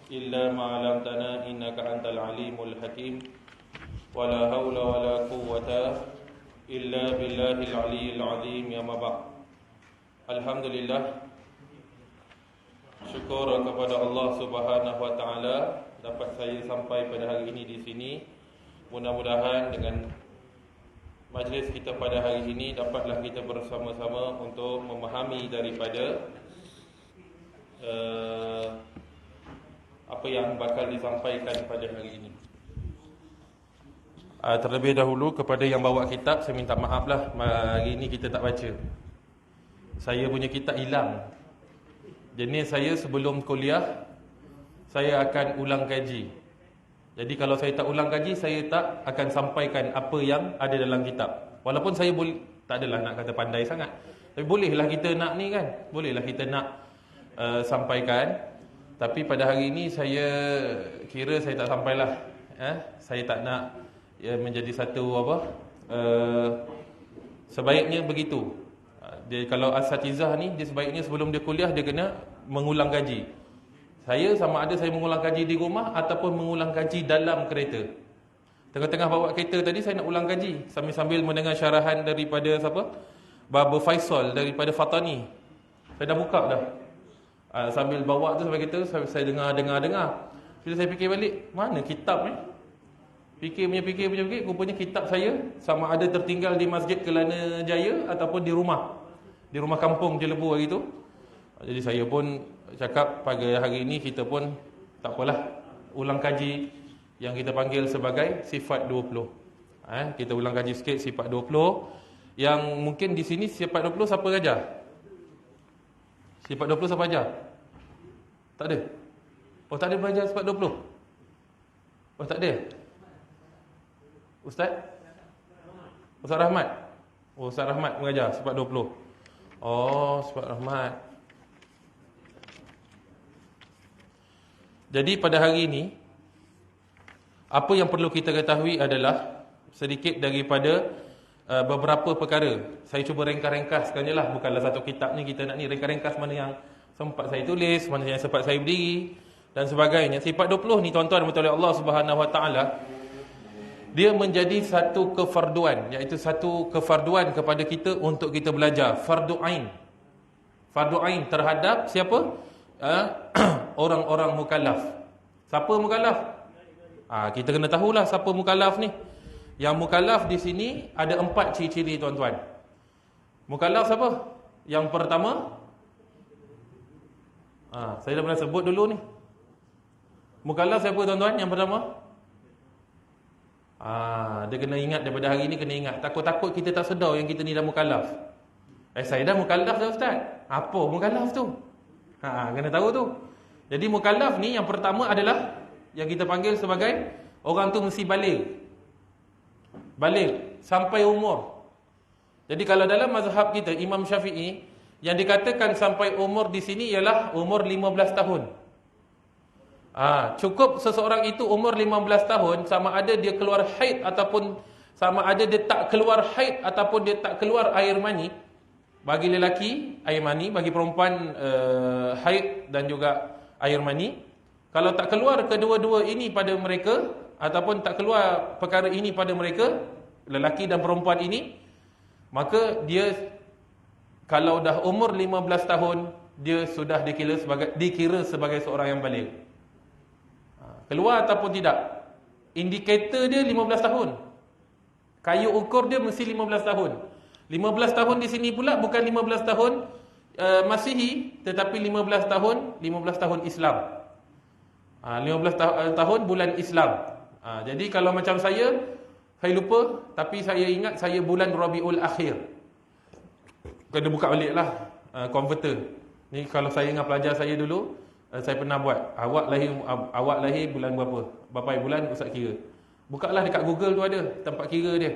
إلا ما علمتنا إنك أنت العليم الحكيم ولا حول ولا قوة إلا بالله العلي العظيم يا بعد. Alhamdulillah, syukur kepada Allah Subhanahu wa taala dapat saya sampai pada hari ini di sini. Mudah-mudahan dengan majlis kita pada hari ini dapatlah kita bersama-sama untuk memahami daripada apa yang bakal disampaikan pada hari ini. Terlebih dahulu kepada yang bawa kitab, saya minta maaf lah, hari ini kita tak baca. Saya punya kitab hilang. Jenis saya sebelum kuliah, saya akan ulang kaji. Jadi kalau saya tak ulang kaji, saya tak akan sampaikan apa yang ada dalam kitab. Walaupun saya tak adalah nak kata pandai sangat, tapi bolehlah kita nak ni kan, bolehlah kita nak sampaikan. Tapi pada hari ini saya kira saya tak sampailah. Saya tak nak menjadi satu sebaiknya begitu. Dia kalau asatizah ni, dia sebaiknya sebelum dia kuliah dia kena mengulang kaji. Saya sama ada saya mengulang kaji di rumah ataupun mengulang kaji dalam kereta. Tengah-tengah bawa kereta tadi saya nak ulang kaji sambil-sambil mendengar syarahan daripada siapa? Baba Faisal daripada Fatani. Saya dah buka dah. Sambil bawa tu sampai kereta saya dengar. Bila saya fikir balik, mana kitab ni? Fikir, rupanya kitab saya sama ada tertinggal di Masjid Kelana Jaya ataupun di rumah kampung Jelebu hari tu. Jadi saya pun cakap pada hari ini kita pun tak apalah, ulang kaji yang kita panggil sebagai sifat 20. Kita ulang kaji sikit sifat 20. Yang mungkin di sini sifat 20 siapa ajar? Sifat 20 siapa ajar? Tak ada. Oh, tak ada belajar sifat 20. Oh, tak ada. Ustaz Rahmat. Oh, Ustaz Rahmat mengajar sifat 20. Oh, sifat Rahmat. Jadi pada hari ini, apa yang perlu kita ketahui adalah sedikit daripada beberapa perkara. Saya cuba ringkas-ringkaskan je lah. Bukanlah satu kitab ni kita nak ni ringkas-ringkas mana yang sempat saya tulis, mana yang sempat saya berdiri dan sebagainya. Sifat 20 ni tuan-tuan oleh Allah Subhanahu Wa Taala, dia menjadi satu kefarduan, iaitu satu kefarduan kepada kita untuk kita belajar. Fardu ain. Fardu ain terhadap siapa? Orang-orang mukallaf. Siapa mukallaf? Kita kena tahulah siapa mukallaf ni. Yang mukallaf di sini ada 4 ciri-ciri tuan-tuan. Mukallaf siapa? Yang pertama, saya dah pernah sebut dulu ni. Mukallaf siapa tuan-tuan? Yang pertama, dia kena ingat daripada hari ni, kena ingat. Takut-takut kita tak sedar yang kita ni dah mukallaf. Saya dah mukallaf dah Ustaz. Apa mukallaf tu? Kena tahu tu. Jadi mukallaf ni yang pertama adalah yang kita panggil sebagai orang tu mesti baligh sampai umur. Jadi kalau dalam mazhab kita Imam Syafi'i, yang dikatakan sampai umur di sini ialah umur 15 tahun. Cukup seseorang itu umur 15 tahun, sama ada dia keluar haid ataupun sama ada dia tak keluar haid ataupun dia tak keluar air mani. Bagi lelaki air mani, bagi perempuan haid dan juga air mani. Kalau tak keluar kedua-dua ini pada mereka ataupun tak keluar perkara ini pada mereka, lelaki dan perempuan ini, maka dia kalau dah umur 15 tahun, dia sudah dikira sebagai seorang yang baligh. Keluar ataupun tidak, indikator dia 15 tahun. Kayu ukur dia mesti 15 tahun. 15 tahun di sini pula bukan 15 tahun Masihi, tetapi 15 tahun Islam. 15 tahun bulan Islam. Jadi kalau macam saya lupa, tapi saya ingat saya bulan Rabiul Akhir. Kena buka balik lah converter. Ni kalau saya dengan pelajar saya dulu, saya pernah buat. Awak lahir bulan berapa? Berapa bulan Ustaz kira. Bukalah dekat Google tu ada tempat kira dia.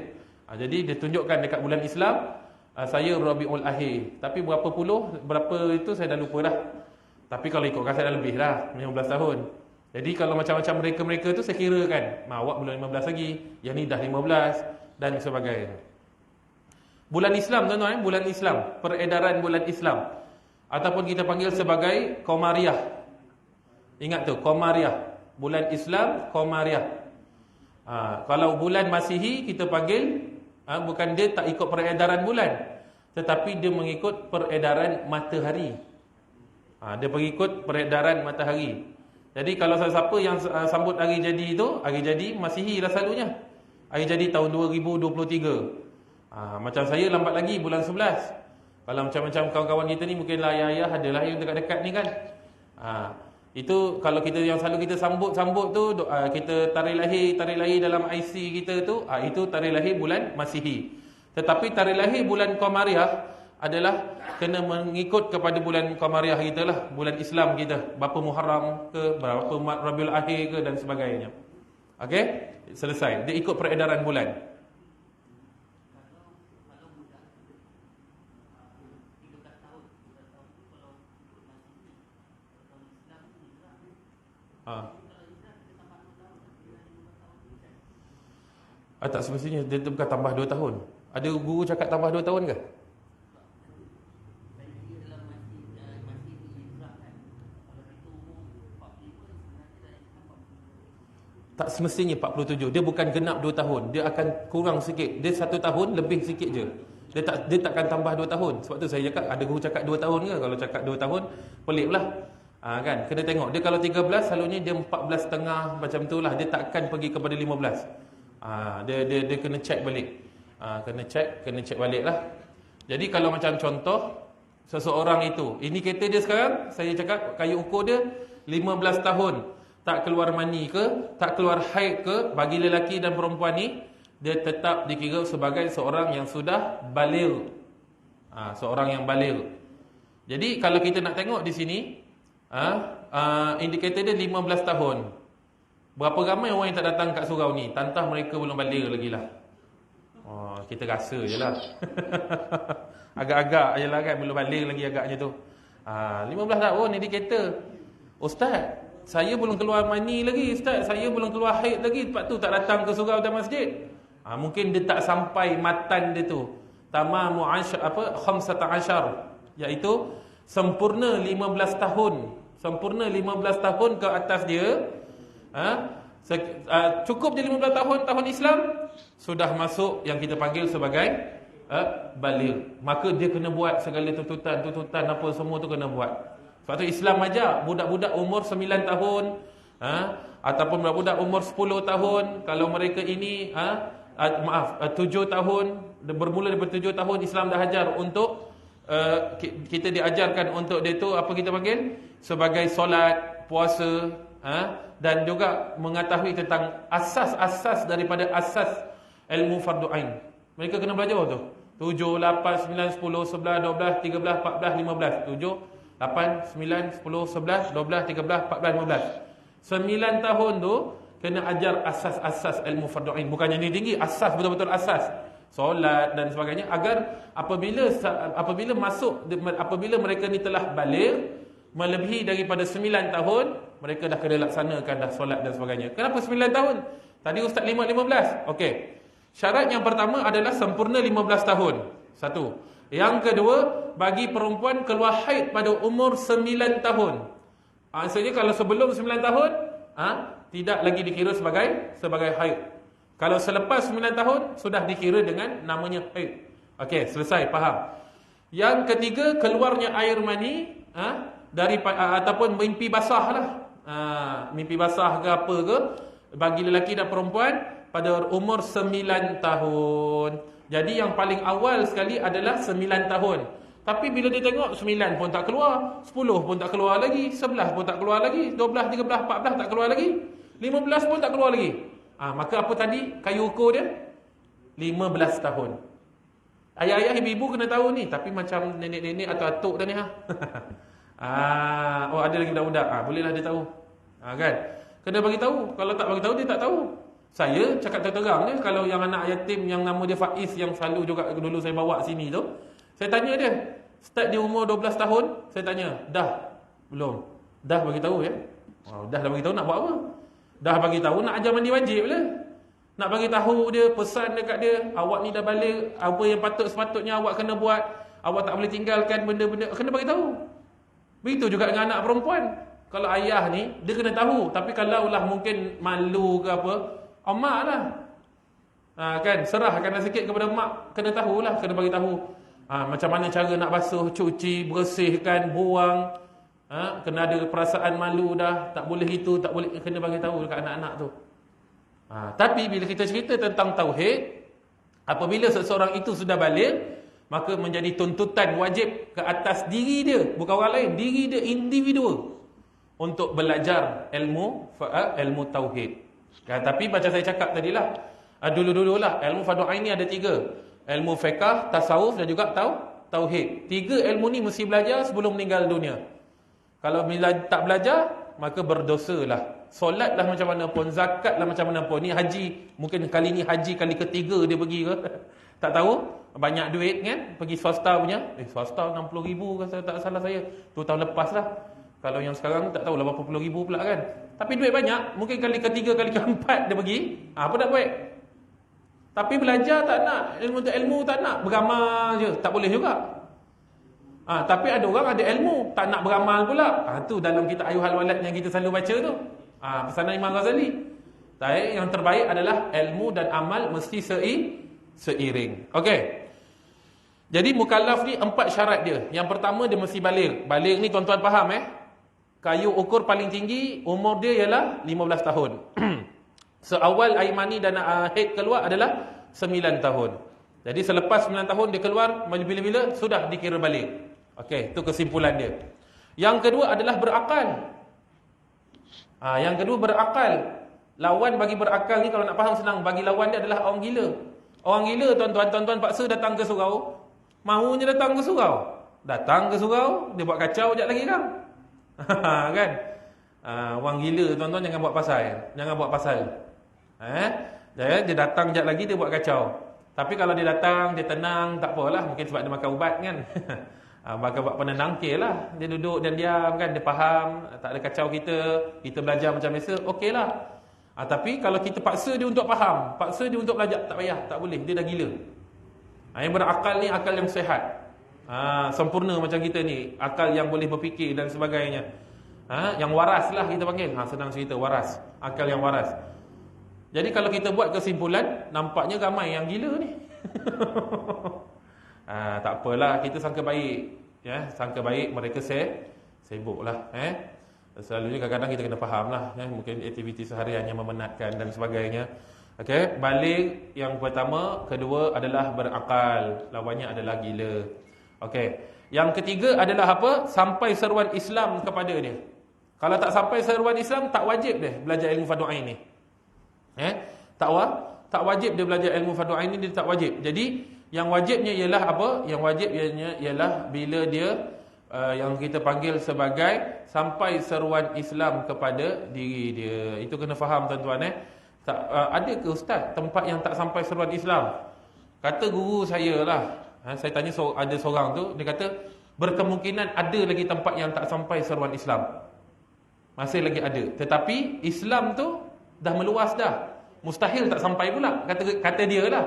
Jadi dia tunjukkan dekat bulan Islam, saya Rabiul Akhir. Tapi berapa itu saya dah lupa dah. Tapi kalau ikutkan saya dah lebih dah, 15 tahun. Jadi kalau macam-macam mereka-mereka tu saya kira kan, awak belum 15 lagi, yang ni dah 15 dan sebagainya. Bulan Islam tuan-tuan, bulan Islam, peredaran bulan Islam ataupun kita panggil sebagai Qamariyah. Ingat tu, Qamariah. Bulan Islam, Qamariah. Kalau bulan Masihi, kita panggil, bukan dia tak ikut peredaran bulan, tetapi dia mengikut peredaran matahari. Dia mengikut peredaran matahari. Jadi kalau siapa yang sambut hari jadi itu, hari jadi Masihi lah selalunya. Hari jadi tahun 2023. Macam saya lambat lagi bulan 11. Kalau macam-macam kawan-kawan kita ni, mungkinlah ayah-ayah adalah yang dekat-dekat ni kan. Itu kalau kita yang selalu kita sambut tu, kita tarikh lahir dalam IC kita tu, itu tarikh lahir bulan Masihi. Tetapi tarikh lahir bulan Qamariah adalah kena mengikut kepada bulan Qamariah kita lah, bulan Islam kita. Berapa Muharram ke, berapa Rabiul Akhir ke dan sebagainya. Okey? Selesai. Dia ikut peredaran bulan. Tak semestinya dia bukan tambah 2 tahun. Ada guru cakap tambah 2 tahun ke? Tak semestinya 47. Dia bukan genap 2 tahun. Dia akan kurang sikit. Dia 1 tahun lebih sikit je. Dia takkan tambah 2 tahun. Sebab tu saya cakap, ada guru cakap 2 tahun ke? Kalau cakap 2 tahun, pelik lah. Kan? Kena tengok. Dia kalau 13, selalunya dia 14 setengah macam tu lah. Dia takkan pergi kepada 15. Dia kena check balik. Kena check balik lah. Jadi kalau macam contoh, seseorang itu, ini kereta dia sekarang, saya cakap kayu ukur dia 15 tahun. Tak keluar mani ke, tak keluar haid ke, bagi lelaki dan perempuan ni, dia tetap dikira sebagai seorang yang sudah baligh. Seorang yang baligh. Jadi kalau kita nak tengok di sini, indikator dia 15 tahun. Berapa ramai orang yang tak datang kat surau ni? Tantah mereka belum baligh lagi lah. Kita rasa je lah. Agak-agak je lah kan, belum baligh lagi agaknya tu. 15 tahun indikator. Ustaz, saya belum keluar mani lagi, Ustaz. Saya belum keluar haid lagi. Sebab tu tak datang ke surau dan masjid. Mungkin dia tak sampai matan dia tu. Tamamu 15, iaitu sempurna 15 tahun. Sempurna 15 tahun ke atas dia. Cukup dia 15 tahun Islam, sudah masuk yang kita panggil sebagai baligh. Maka dia kena buat segala tuntutan apa semua tu kena buat. Sebab tu Islam ajar budak-budak umur 9 tahun, ataupun budak-budak umur 10 tahun, kalau mereka ini 7 tahun, bermula daripada 7 tahun Islam dah ajar untuk kita diajarkan untuk dia tu apa kita panggil sebagai solat, puasa, dan juga mengetahui tentang asas-asas daripada asas ilmu fardu ain. Mereka kena belajar tu. 7, 8, 9, 10, 11, 12, 13, 14, 15. 7, 8, 9, 10, 11, 12, 13, 14, 15. 9 tahun tu kena ajar asas-asas ilmu fardu ain. Bukannya ni tinggi, asas, betul-betul asas. Solat dan sebagainya, agar apabila mereka ni telah baligh, melebihi daripada 9 tahun, mereka dah kena laksanakan dah solat dan sebagainya. Kenapa 9 tahun? Tadi Ustaz 15. Okey. Syarat yang pertama adalah sempurna 15 tahun. Satu. Yang kedua, bagi perempuan keluar haid pada umur 9 tahun. Maksudnya kalau sebelum 9 tahun, tidak lagi dikira sebagai haid. Kalau selepas 9 tahun, sudah dikira dengan namanya haid. Okey, selesai, faham. Yang ketiga, keluarnya air mani ataupun mimpi basah lah. Mimpi basah ke apa ke, bagi lelaki dan perempuan pada umur 9 tahun. Jadi yang paling awal sekali adalah 9 tahun. Tapi bila dia tengok 9 pun tak keluar, 10 pun tak keluar lagi, 11 pun tak keluar lagi, 12, 13, 14 tak keluar lagi, 15 pun tak keluar lagi. Maka apa tadi kayu ukur dia? 15 tahun. Ayah-ayah, ibu-ibu kena tahu ni. Tapi macam nenek-nenek atau atuk dah ni ada lagi budak-budak. Bolehlah dia tahu. Kan? Kena bagi tahu. Kalau tak bagi tahu, dia tak tahu. Saya cakap terang je, kalau yang anak yatim yang nama dia Faiz, yang selalu juga dulu saya bawa sini tu, saya tanya dia, start dia umur 12 tahun, saya tanya, dah? Belum? Dah bagi tahu ya? Dah bagi tahu nak buat apa? Dah bagi tahu nak ajar mandi wajib lah. Nak bagi tahu dia, pesan dekat dia, awak ni dah balik, apa yang sepatutnya awak kena buat, awak tak boleh tinggalkan benda-benda, kena bagi tahu. Begitu juga dengan anak perempuan. Kalau ayah ni, dia kena tahu. Tapi kalau lah mungkin malu ke apa, mak lah. Kan, serahkanlah sikit kepada mak. Kena tahulah, kena bagi tahu. Macam mana cara nak basuh, cuci, bersihkan, buang. Kena ada perasaan malu dah. Tak boleh itu, tak boleh. Kena bagi tahu dekat anak-anak tu. Tapi bila kita cerita tentang tauhid, apabila seseorang itu sudah balik, maka menjadi tuntutan wajib ke atas diri dia, bukan orang lain, diri dia individu, untuk belajar ilmu tauhid. Tapi macam saya cakap tadilah, dulu-dululah ilmu fardu ain ni ada 3. Ilmu fiqh, tasawuf dan juga tauhid. 3 ilmu ni mesti belajar sebelum meninggal dunia. Kalau tak belajar, maka berdosalah. Solatlah macam mana pun, zakatlah macam mana pun. Ni haji, mungkin kali ni haji kali ketiga dia pergi ke. Tak tahu, banyak duit kan, pergi swasta punya. Swasta 60,000 kalau tak salah saya. Tu tahun lepas lah. Kalau yang sekarang tak tahu lah berapa puluh ribu pula kan. Tapi duit banyak, mungkin kali ketiga, kali keempat dia pergi. Apa nak buat? Tapi belajar tak nak, ilmu tak nak, beramal je, tak boleh juga. Tapi ada orang ada ilmu, tak nak beramal pula. Tu dalam kitab Ayyuhal Walad yang kita selalu baca tu. Pesanan Imam Ghazali. Yang terbaik adalah ilmu dan amal mesti seiring. Okey. Jadi mukallaf ni 4 syarat dia. Yang pertama dia mesti baligh. Baligh ni tuan-tuan faham kayu ukur paling tinggi umur dia ialah 15 tahun. Seawal air mani dan haid keluar adalah 9 tahun. Jadi selepas 9 tahun dia keluar, bila-bila sudah dikira baligh. Okey, itu kesimpulan dia. Yang kedua adalah berakal. Yang kedua berakal. Lawan bagi berakal ni kalau nak faham senang, bagi lawan dia adalah orang gila. Orang gila tuan-tuan paksa datang ke surau, mahunya datang ke surau. Datang ke surau, dia buat kacau sekejap lagi kan. Kan? Orang gila tuan-tuan jangan buat pasal. Dia datang sekejap lagi dia buat kacau. Tapi kalau dia datang, dia tenang, tak apalah, mungkin sebab dia makan ubat kan. Maka buat penenang lah. Dia duduk dan diam kan, dia faham, tak ada kacau kita belajar macam biasa, okeylah. Tapi kalau kita paksa dia untuk faham, paksa dia untuk belajar, tak payah, tak boleh, dia dah gila. Yang berakal ni akal yang sihat. Sempurna macam kita ni, akal yang boleh berfikir dan sebagainya. Yang waras lah kita panggil. Senang cerita, waras, akal yang waras. Jadi kalau kita buat kesimpulan, nampaknya ramai yang gila ni. Tak apalah, kita sangka baik. Sangka baik, mereka sibuklah. Selalunya kadang-kadang kita kena faham lah. Mungkin aktiviti seharian yang memenatkan dan sebagainya. Okey, balik yang pertama, kedua adalah berakal, lawannya adalah gila. Okey. Yang ketiga adalah apa? Sampai seruan Islam kepada dia. Kalau tak sampai seruan Islam, tak wajib dia belajar ilmu fardu ain ni. Tak wajib dia belajar ilmu fardu ain ni, dia tak wajib. Jadi yang wajibnya ialah apa? Yang wajibnya ialah bila dia yang kita panggil sebagai sampai seruan Islam kepada diri dia. Itu kena faham tuan-tuan. Ada ke ustaz tempat yang tak sampai seruan Islam? Kata guru saya lah. Saya tanya ada seorang tu, dia kata berkemungkinan ada lagi tempat yang tak sampai seruan Islam. Masih lagi ada. Tetapi Islam tu dah meluas dah. Mustahil tak sampai pula. Kata dia lah.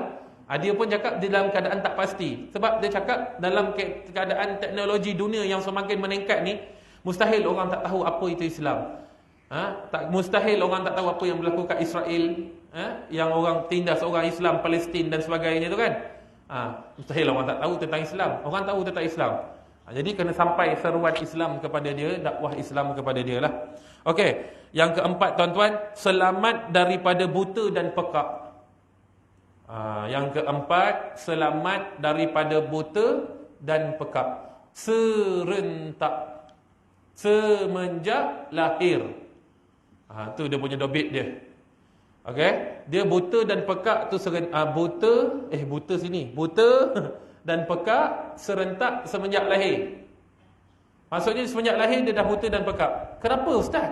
Dia pun cakap dalam keadaan tak pasti. Sebab dia cakap dalam keadaan teknologi dunia yang semakin meningkat ni, mustahil orang tak tahu apa itu Islam. Mustahil orang tak tahu apa yang berlaku kat Israel, yang orang tindas orang Islam Palestin dan sebagainya tu kan. Mustahil orang tak tahu tentang Islam. Orang tahu tentang Islam. Jadi kena sampai seruan Islam kepada dia, dakwah Islam kepada dia lah. Okey, yang keempat tuan-tuan, selamat daripada buta dan pekak. Yang keempat, selamat daripada buta dan pekak serentak semenjak lahir. Tu dia punya dobit dia. Okey, dia buta dan pekak tu buta sini. Buta dan pekak serentak semenjak lahir. Maksudnya semenjak lahir dia dah buta dan pekak. Kenapa ustaz?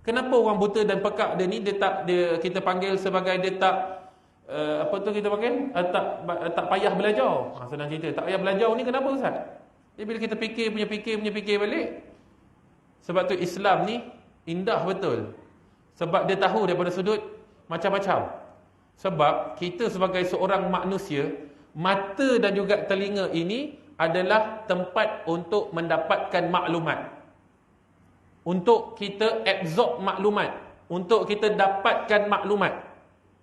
Kenapa orang buta dan pekak dia ni kita panggil sebagai dia tak apa tu kita panggil? Tak payah belajar. Senang cerita, tak payah belajar ni kenapa ustaz? Jadi bila kita fikir balik, sebab tu Islam ni indah betul. Sebab dia tahu daripada sudut macam-macam. Sebab kita sebagai seorang manusia, mata dan juga telinga ini adalah tempat untuk mendapatkan maklumat. untuk kita absorb maklumat, untuk kita dapatkan maklumat.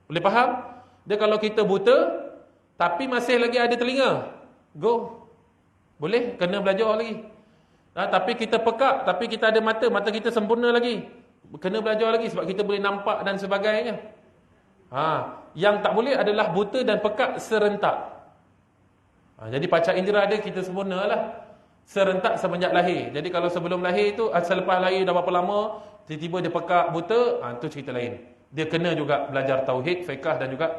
Boleh faham? Dia kalau kita buta tapi masih lagi ada telinga, go. Boleh, kena belajar lagi. Tapi kita pekak, tapi kita ada mata, mata kita sempurna lagi, kena belajar lagi sebab kita boleh nampak dan sebagainya. Yang tak boleh adalah buta dan pekak serentak. Jadi panca indera ada, kita sempurna lah. Serentak semenjak lahir. Jadi kalau sebelum lahir tu, selepas lahir dah berapa lama, tiba-tiba dia pekak, buta, tu cerita lain. Dia kena juga belajar tauhid, fiqh dan juga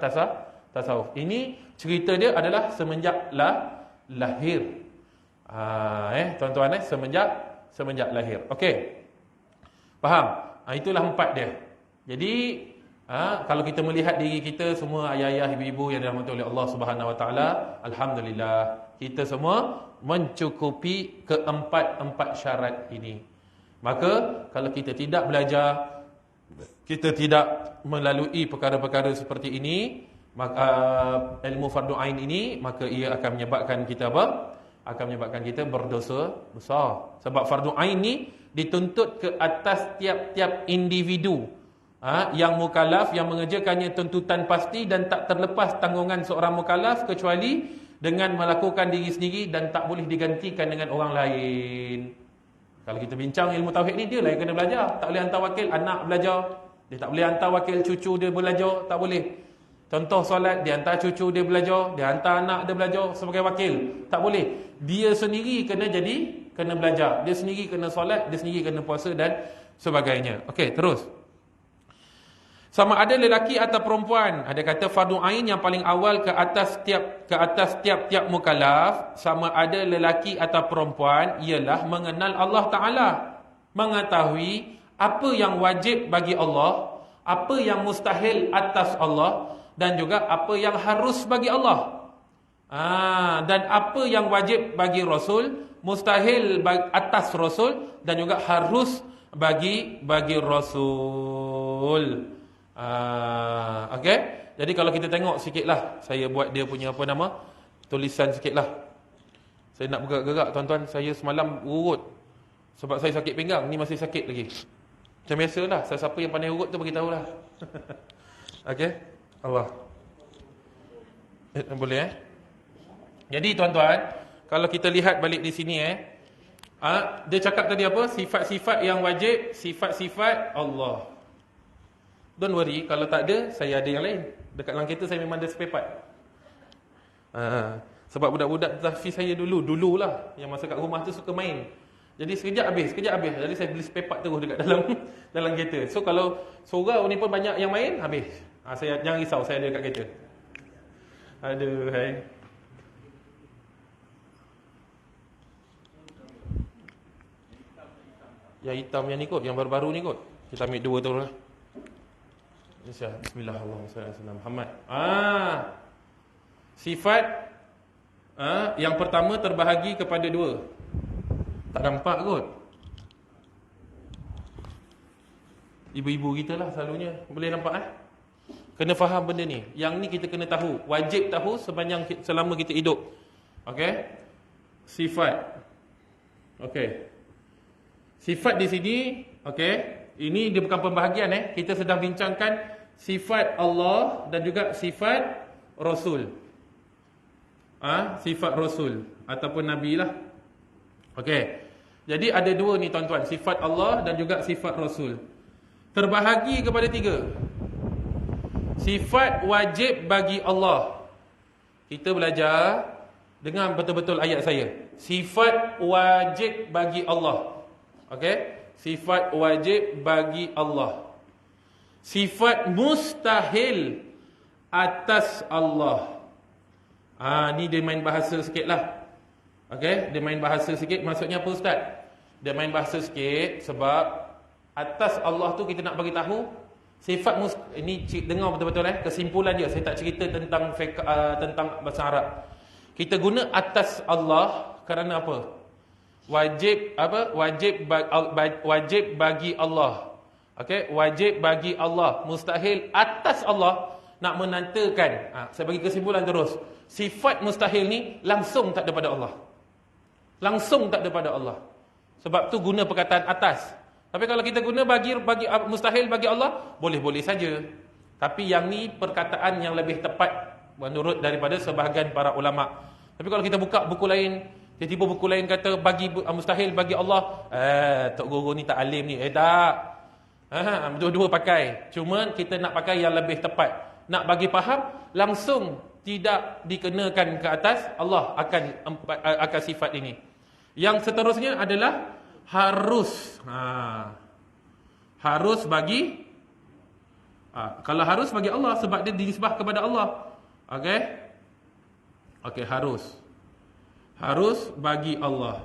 tasawuf. Ini cerita dia adalah semenjak lahir. Tuan-tuan, semenjak lahir. Okey. Faham? Itulah 4 dia. Jadi kalau kita melihat diri kita semua, ayah-ayah, ibu-ibu yang dirahmati oleh Allah Subhanahu Wa Taala, alhamdulillah kita semua mencukupi keempat syarat ini. Maka kalau kita tidak belajar, kita tidak melalui perkara-perkara seperti ini, maka ilmu fardu ain ini, maka ia akan menyebabkan kita apa? Akan menyebabkan kita berdosa besar. Sebab fardu ain ni dituntut ke atas tiap-tiap individu yang mukallaf, yang mengerjakannya tuntutan pasti dan tak terlepas tanggungan seorang mukallaf kecuali dengan melakukan diri sendiri dan tak boleh digantikan dengan orang lain. Kalau kita bincang ilmu tauhid ni, dia lah yang kena belajar. Tak boleh hantar wakil anak belajar, dia tak boleh hantar wakil cucu dia belajar, tak boleh. Contoh solat, dia hantar cucu dia belajar, dia hantar anak dia belajar sebagai wakil, tak boleh. Dia sendiri kena belajar, dia sendiri kena solat, dia sendiri kena puasa dan sebagainya. Okey, terus. Sama ada lelaki atau perempuan, ada kata fardu ain yang paling awal ke atas tiap-tiap mukallaf, sama ada lelaki atau perempuan, ialah mengenal Allah Taala, mengetahui apa yang wajib bagi Allah, apa yang mustahil atas Allah, dan juga apa yang harus bagi Allah. Dan apa yang wajib bagi Rasul, mustahil atas Rasul, dan juga harus bagi Rasul. Okey. Jadi kalau kita tengok sikitlah, saya buat dia punya apa nama, tulisan sikitlah. Saya nak bergerak-gerak tuan-tuan, saya semalam urut sebab saya sakit pinggang, ni masih sakit lagi. Macam biasalah, siapa yang pandai urut tu bagi tahulah. Okey. Allah. Boleh Jadi tuan-tuan, kalau kita lihat balik di sini dia cakap tadi apa? Sifat-sifat yang wajib, sifat-sifat Allah. Don't worry, kalau tak ada, saya ada yang lain. Dekat dalam kereta saya memang ada spare part. Sebab budak-budak tahfiz saya dululah, yang masa kat rumah tu suka main. Jadi sekejap habis. Jadi saya beli spare part terus dekat dalam kereta. So kalau surau ni pun banyak yang main, habis. Saya jangan risau, saya ada dekat kereta. Aduh, hai. Yang hitam yang ni kot, yang baru-baru ni kot. Kita ambil 2 terus lah. Bismillahirrahmanirrahim. Muhammad. Sifat yang pertama terbahagi kepada 2. Tak nampak kot. Ibu-ibu kita lah selalunya boleh nampak Kena faham benda ni. Yang ni kita kena tahu, wajib tahu selama kita hidup. Okey? Sifat. Okey. Sifat di sini, okey. Ini dia bukan pembahagian kita sedang bincangkan sifat Allah dan juga sifat Rasul. Sifat Rasul ataupun Nabi lah. Okey. Jadi ada 2 ni tuan-tuan, sifat Allah dan juga sifat Rasul. Terbahagi kepada 3. Sifat wajib bagi Allah. Kita belajar, dengar betul-betul ayat saya. Sifat wajib bagi Allah. Okey? Sifat wajib bagi Allah. Sifat mustahil atas Allah. Ni dia main bahasa sikit lah. Okey, dia main bahasa sikit. Maksudnya apa ustaz? Dia main bahasa sikit sebab atas Allah tu kita nak bagi tahu sifat ini dengar betul-betul kesimpulan dia. Saya tak cerita tentang tentang bahasa Arab. Kita guna atas Allah kerana apa? Wajib bagi Allah. Okey, wajib bagi Allah, mustahil atas Allah. Nak menandakan, saya bagi kesimpulan terus. Sifat mustahil ni langsung tak daripada Allah. Langsung tak daripada Allah. Sebab tu guna perkataan atas. Tapi kalau kita guna bagi mustahil bagi Allah, boleh-boleh saja. Tapi yang ni perkataan yang lebih tepat menurut daripada sebahagian para ulama. Tapi kalau kita buka buku lain, tiba-tiba buku lain kata bagi mustahil bagi Allah, Tok Guru ni tak alim ni. Tak. Dua-dua pakai. Cuma kita nak pakai yang lebih tepat. Nak bagi faham, langsung tidak dikenakan ke atas Allah akan sifat ini. Yang seterusnya adalah harus. Harus bagi kalau harus bagi Allah sebab dia dinisbah kepada Allah. Okey, harus bagi Allah.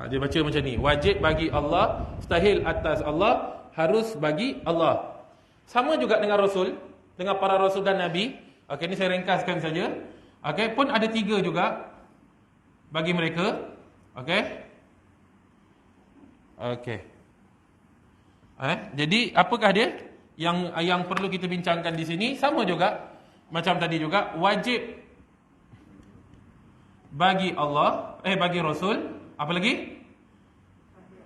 Dia baca macam ni, wajib bagi Allah, mustahil atas Allah, harus bagi Allah. Sama juga dengan Rasul, dengan para Rasul dan Nabi. Okey, ni saya ringkaskan saja. Okey, pun ada 3 juga bagi mereka. Okey. Jadi apakah dia yang perlu kita bincangkan di sini? Sama juga macam tadi juga, wajib bagi Allah, bagi Rasul. Apa lagi?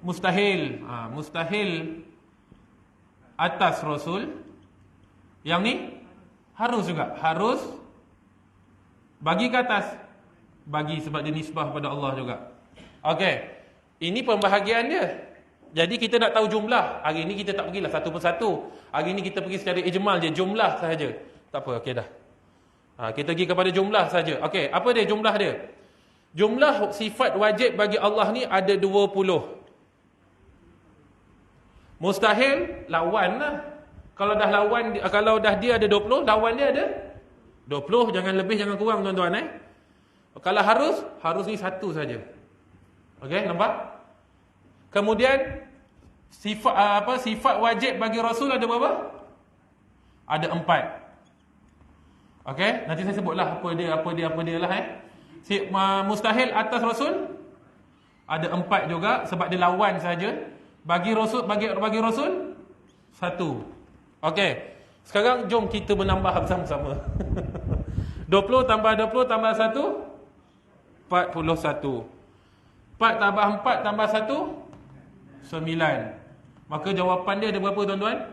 Mustahil. Mustahil atas Rasul. Yang ni harus juga. Harus bagi ke atas. Bagi sebab dia nisbah pada Allah juga. Okey. Ini pembahagian dia. Jadi kita nak tahu jumlah. Hari ni kita tak pergilah satu persatu. Hari ni kita pergi secara ijmal je, jumlah sahaja. Tak apa, okey dah. Kita pergi kepada jumlah saja. Okey, apa dia jumlah dia? Jumlah sifat wajib bagi Allah ni ada 20. Mustahil lawan lah. Kalau dah dia ada 20, lawan dia ada 20, jangan lebih jangan kurang tuan-tuan Kalau harus ni satu saja. Okey, nampak? Kemudian sifat wajib bagi Rasul ada berapa? Ada 4. Okey, nanti saya sebutlah apa dia lah Mustahil atas Rasul ada 4 juga sebab dia lawan saja. Bagi Rasul bagi Rasul 1. Okey. Sekarang jom kita menambah bersama-sama. 20 tambah 20 tambah 1 41. 4 tambah 4 tambah 1 9. Maka jawapan dia ada berapa tuan-tuan?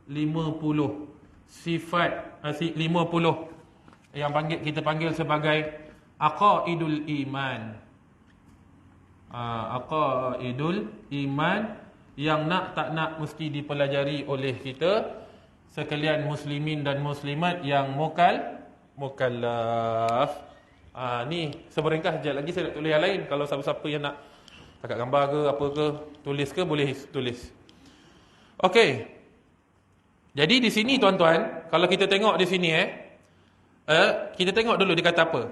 50. Sifat 50 yang kita panggil sebagai aqaidul iman. Aqaidul iman yang nak tak nak mesti dipelajari oleh kita sekalian muslimin dan muslimat yang mukallaf. Ni seberingkas sekejap lagi saya nak tulis yang lain. Kalau siapa-siapa yang nak takat gambar ke apa ke, tulis ke, boleh tulis. Okey. Jadi di sini tuan-tuan, kalau kita tengok di sini kita tengok dulu dia kata apa.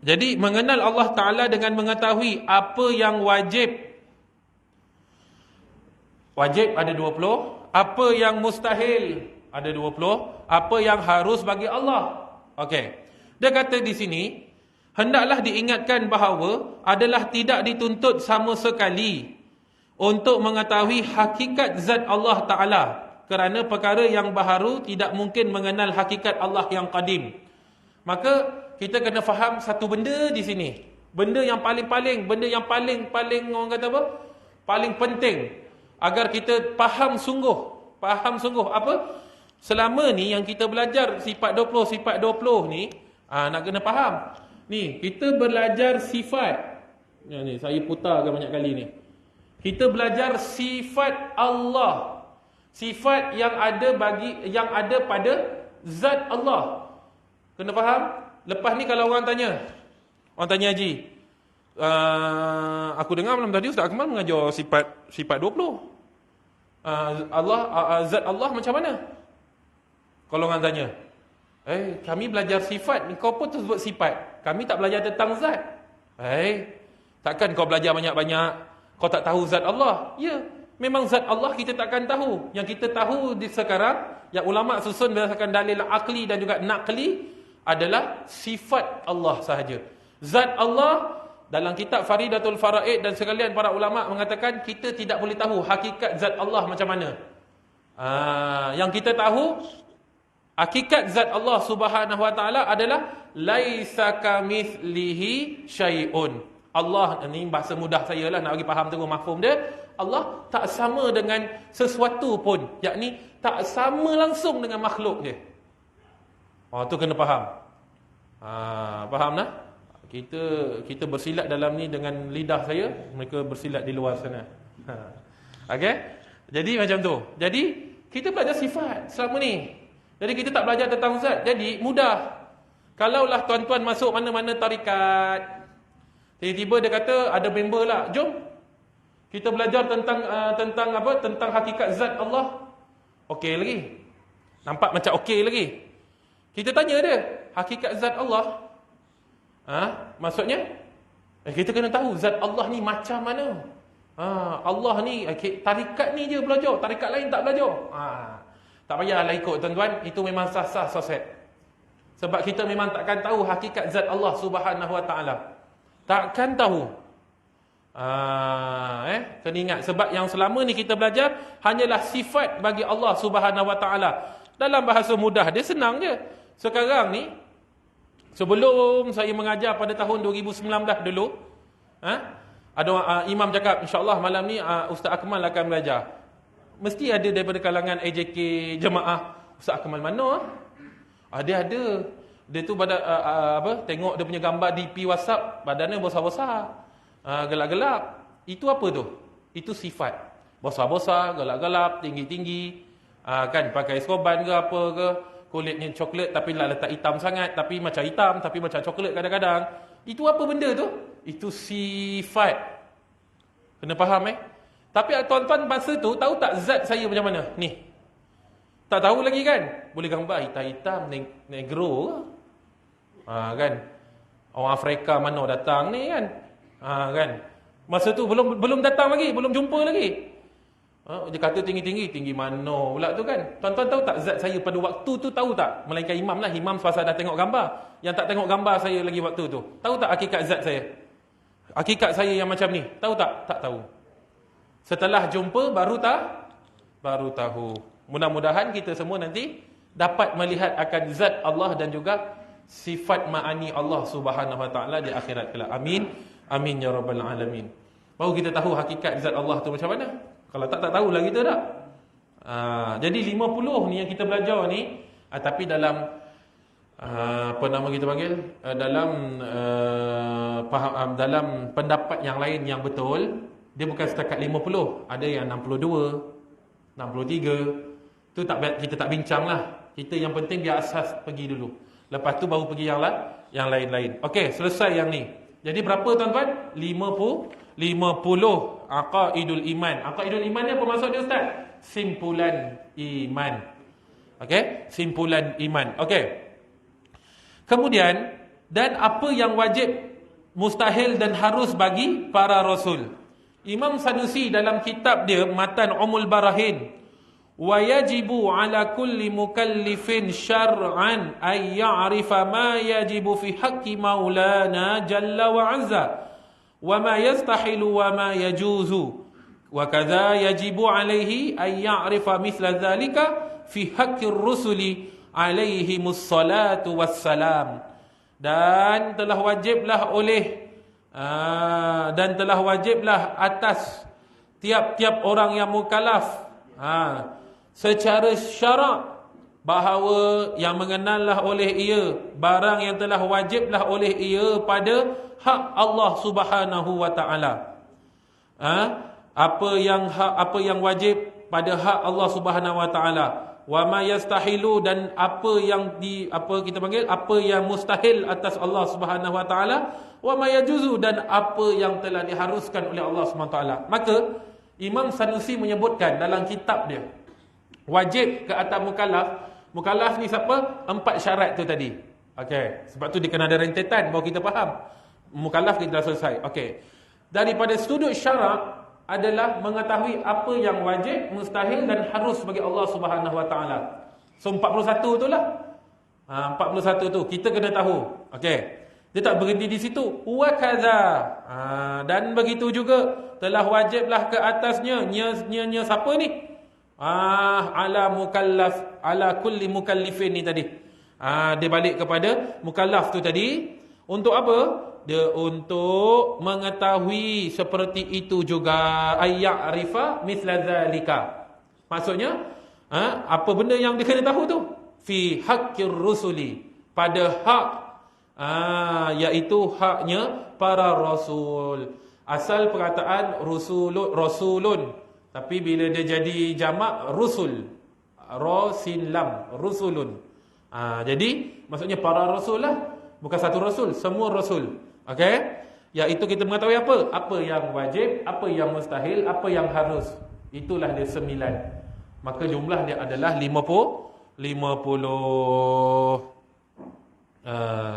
Jadi mengenal Allah Ta'ala dengan mengetahui apa yang wajib. Wajib ada 20. Apa yang mustahil ada 20. Apa yang harus bagi Allah. Okey. Dia kata di sini, hendaklah diingatkan bahawa adalah tidak dituntut sama sekali untuk mengetahui hakikat zat Allah Ta'ala. Kerana perkara yang baharu tidak mungkin mengenal hakikat Allah yang qadim. Maka kita kena faham satu benda di sini. Benda yang paling orang kata apa? Paling penting agar kita faham sungguh apa? Selama ni yang kita belajar sifat 20 ni, nak kena faham. Ni, kita belajar sifat. Ni saya putarkan banyak kali ni. Kita belajar sifat Allah. Sifat yang ada pada zat Allah. Kena faham? Lepas ni kalau orang tanya Haji, aku dengar malam tadi Ustaz Akmal mengajar sifat 20. Zat Allah macam mana? Kalau orang tanya, kami belajar sifat, kau pun sebut sifat. Kami tak belajar tentang zat. Takkan kau belajar banyak-banyak, kau tak tahu zat Allah? Ya, memang zat Allah kita takkan tahu. Yang kita tahu di sekarang, yang ulama susun berdasarkan dalil akli dan juga naqli, adalah sifat Allah sahaja. Zat Allah dalam kitab Faridatul Faraid dan sekalian para ulama mengatakan kita tidak boleh tahu hakikat zat Allah macam mana. Yang kita tahu hakikat zat Allah Subhanahu wa taala adalah laisa kamitslihi syai'un. Allah ni bahasa mudah saya lah nak bagi faham terus mafhum dia. Allah tak sama dengan sesuatu pun, yakni tak sama langsung dengan makhluk dia. Tu kena faham. Faham lah? Kita bersilat dalam ni dengan lidah saya, mereka bersilat di luar sana. Okey? Jadi macam tu. Jadi kita belajar sifat selama ni. Jadi kita tak belajar tentang zat. Jadi mudah. Kalaulah tuan-tuan masuk mana-mana tarikat, tiba-tiba dia kata ada member lah, jom kita belajar tentang hakikat zat Allah. Okey lagi. Nampak macam okey lagi. Kita tanya dia, hakikat zat Allah, maksudnya kita kena tahu zat Allah ni macam mana. Allah ni tarikat ni je belajar, tarikat lain tak belajar. Tak payahlah ikut tuan-tuan, itu memang sah-sah sosek. Sebab kita memang takkan tahu hakikat zat Allah Subhanahu Wa Taala. Takkan tahu. Kena ingat, sebab yang selama ni kita belajar hanyalah sifat bagi Allah Subhanahu Wa Taala. Dalam bahasa mudah dia, senang je. Sekarang ni, sebelum saya mengajar pada tahun 2019 dulu, ada imam cakap, insya-Allah malam ni Ustaz Akmal akan belajar. Mesti ada daripada kalangan AJK jemaah. Ustaz Akmal mana? Dia ada. Dia tu tengok dia punya gambar DP WhatsApp, badannya besar-besar, gelap-gelap. Itu apa tu? Itu sifat. Besar-besar, gelap-gelap, tinggi-tinggi, kan pakai skoban ke apa ke, kulitnya coklat tapi lah letak hitam sangat, tapi macam hitam tapi macam coklat kadang-kadang. Itu apa benda tu? Itu sifat. Kena faham Tapi tuan-tuan masa tu tahu tak zat saya macam mana? Ni. Tak tahu lagi kan? Boleh gambar hitam-hitam, negro. Kan? Orang Afrika mana datang ni kan? Kan? Masa tu belum datang lagi, belum jumpa lagi. Dia kata tinggi-tinggi, tinggi mana pula tu kan? Tuan-tuan tahu tak zat saya pada waktu tu, tahu tak? Melainkan imam lah, imam pasal dah tengok gambar. Yang tak tengok gambar saya lagi waktu tu. Tahu tak hakikat zat saya? Hakikat saya yang macam ni. Tahu tak? Tak tahu. Setelah jumpa baru tahu. Mudah-mudahan kita semua nanti dapat melihat akan zat Allah dan juga sifat ma'ani Allah Subhanahu Wa Taala di akhirat kelak. Amin. Amin ya rabbal alamin. Baru kita tahu hakikat zat Allah tu macam mana. Kalau tak tahulah kita dah. Jadi 50 ni yang kita belajar ni, tapi dalam apa nama kita panggil, dalam pendapat yang lain yang betul, dia bukan setakat 50, ada yang 62, 63. Tu kita tak bincang lah. Kita yang penting biar asas pergi dulu. Lepas tu baru pergi yang lain-lain. Okey, selesai yang ni. Jadi berapa tuan-tuan? 50 aqaidul iman. Aqaidul iman ni apa maksud dia Ustaz? Simpulan iman. Okey, simpulan iman. Okey. Kemudian, dan apa yang wajib, mustahil dan harus bagi para rasul. Imam Sanusi dalam kitab dia Matan Umul Barahin, wa yajibu ala kulli mukallifin syar'an ay ya'rifa ma yajibu fi haqqi maulana jalla wa azza wa ma yastahilu wa ma yajuzu wa kadza yajibu alaihi ay ya'rifa mithla dhalika fi haqqi rusuli alaihimus salatu wassalam. Dan telah wajiblah atas tiap-tiap orang yang mukallaf secara syarak bahawa yang mengenallah oleh ia barang yang telah wajiblah oleh ia pada hak Allah Subhanahu Wa Taala. Apa yang wajib pada hak Allah Subhanahu Wa Taala, wa ma yastahilu, dan apa yang apa yang mustahil atas Allah Subhanahu Wa Taala, wa ma yajuzu, dan apa yang telah diharuskan oleh Allah Subhanahu Wa Taala. Maka Imam Sanusi menyebutkan dalam kitab dia, wajib ke atas mukallaf. Mukallaf ni siapa? 4 syarat tu tadi. Okey, sebab tu dia kena ada rentetan baru kita faham. Mukallaf kita dah selesai. Okey. Daripada sudut syarak adalah mengetahui apa yang wajib, mustahil dan harus bagi Allah Subhanahu Wa Taala. So 41 tu lah. 41 tu kita kena tahu. Okey. Dia tak berhenti di situ. Wa kadza. Dan begitu juga telah wajiblah ke atasnya nya siapa ni? Ala mukallaf, ala kulli mukallifin ni tadi. Dia balik kepada mukallaf tu tadi. Untuk apa? Dia untuk mengetahui seperti itu juga. Ayya'rifa mithla dzalika. Maksudnya, apa benda yang dia kena tahu tu? Fi haqqir rusuli. Pada hak, iaitu haknya para rasul. Asal perkataan rasulun. Tapi bila dia jadi jamak, rusul. Rasilam, rusulun. Jadi, maksudnya para rasul lah. Bukan satu rasul, semua rasul. Okey? Iaitu kita mengetahui apa? Apa yang wajib, apa yang mustahil, apa yang harus. Itulah dia 9. Maka jumlah dia adalah 50.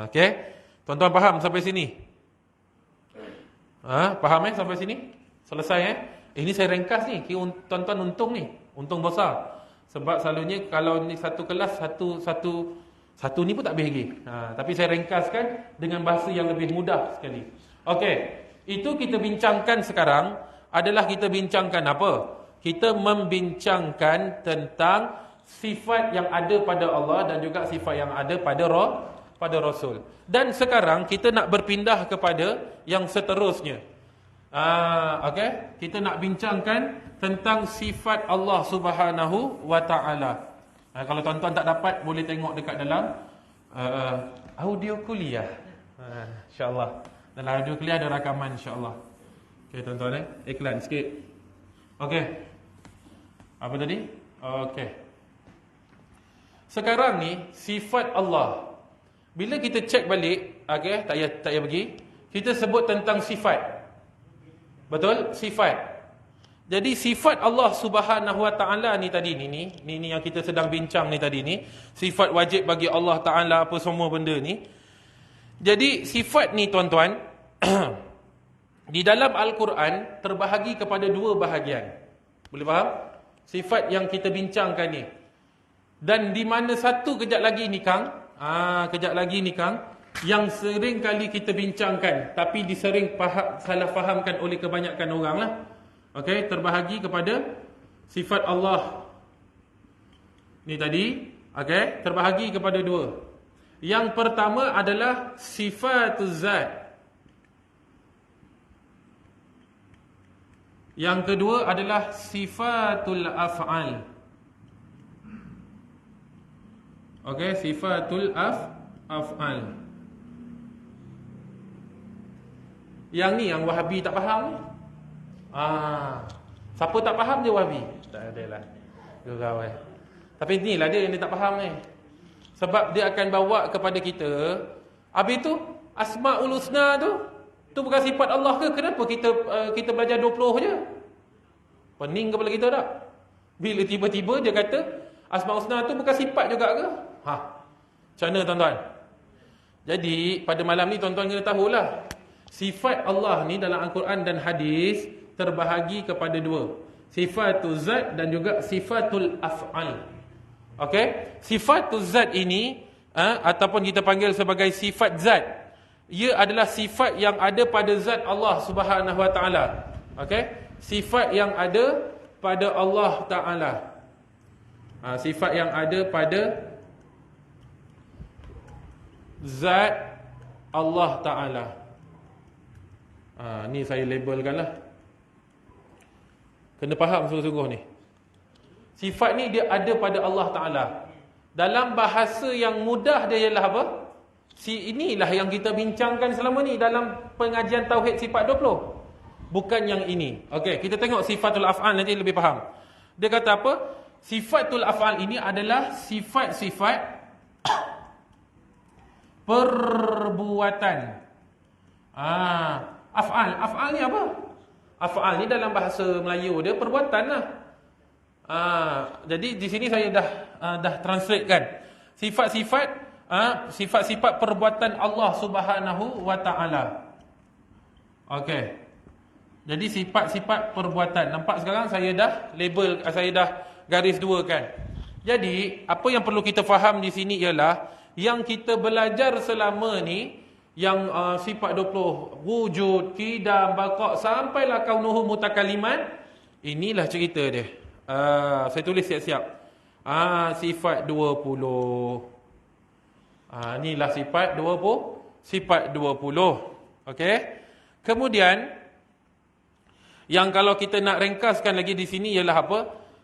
Okey? Tuan-tuan faham sampai sini? Faham sampai sini? Selesai Ini saya ringkas ni. Tuan-tuan untung ni. Untung besar. Sebab selalunya kalau ni satu kelas, satu ni pun tak habis lagi. Tapi saya ringkaskan dengan bahasa yang lebih mudah sekali. Okey. Itu kita bincangkan sekarang adalah kita bincangkan apa? Kita membincangkan tentang sifat yang ada pada Allah dan juga sifat yang ada pada Rasul. Dan sekarang kita nak berpindah kepada yang seterusnya. Okey, kita nak bincangkan tentang sifat Allah Subhanahu wa taala. Kalau tuan-tuan tak dapat boleh tengok dekat dalam audio kuliah. Insya-Allah. Dalam audio kuliah ada rakaman insya-Allah. Okey tuan-tuan iklan sikit. Okey. Apa tadi? Okey. Sekarang ni sifat Allah. Bila kita cek balik, okey, tak payah pergi. Kita sebut tentang sifat. Betul? Sifat. Jadi sifat Allah Subhanahu wa taala ni tadi ni yang kita sedang bincang ni tadi ni, sifat wajib bagi Allah taala apa semua benda ni. Jadi sifat ni tuan-tuan di dalam Al-Quran terbahagi kepada 2 bahagian. Boleh faham? Sifat yang kita bincangkan ni. Dan di mana satu kejap lagi ni Kang, yang sering kali kita bincangkan tapi disering salah fahamkan oleh kebanyakan orang lah. Okey, terbahagi kepada sifat Allah ni tadi, okey, terbahagi kepada 2. Yang pertama adalah sifatuz zat. Yang kedua adalah sifatul af'al. Okey, sifatul af'al. Yang ni yang Wahabi tak faham ni. Siapa tak faham dia Wahabi? Tak adalah. Gurau Tapi inilah dia yang dia tak faham ni. Sebab dia akan bawa kepada kita, habis tu Asmaul Husna tu bukan sifat Allah ke? Kenapa kita belajar 20 je? Pening kepala kita tak? Bila tiba-tiba dia kata Asmaul Husna tu bukan sifat juga ke? Macam mana tuan-tuan? Jadi pada malam ni tuan-tuan kena tahulah, sifat Allah ni dalam Al-Quran dan hadis terbahagi kepada 2. Sifatul zat dan juga sifatul af'al. Okey, sifatul zat ini ataupun kita panggil sebagai sifat zat. Ia adalah sifat yang ada pada zat Allah Subhanahu wa taala. Okey, sifat yang ada pada Allah taala. Sifat yang ada pada zat Allah taala. Ni saya labelkanlah. Kena faham sungguh-sungguh ni. Sifat ni dia ada pada Allah Ta'ala. Dalam bahasa yang mudah dia ialah apa? Inilah yang kita bincangkan selama ni dalam pengajian Tauhid sifat 20. Bukan yang ini. Okey, kita tengok sifatul af'al nanti lebih faham. Dia kata apa? Sifatul af'al ini adalah sifat-sifat perbuatan. Af'al ni apa? Af'al ni dalam bahasa Melayu dia perbuatan lah. Jadi di sini saya dah translate kan. Sifat-sifat perbuatan Allah Subhanahu wa taala. Okey. Jadi sifat-sifat perbuatan. Nampak sekarang saya dah label, saya dah garis 2 kan. Jadi apa yang perlu kita faham di sini ialah yang kita belajar selama ni, yang sifat 20 wujud, qidam, baqa' sampailah kaunuhu mutakaliman, inilah cerita dia. Saya tulis siap-siap. Sifat 20. Inilah sifat 20. Sifat 20. Okey. Kemudian yang kalau kita nak ringkaskan lagi di sini ialah apa?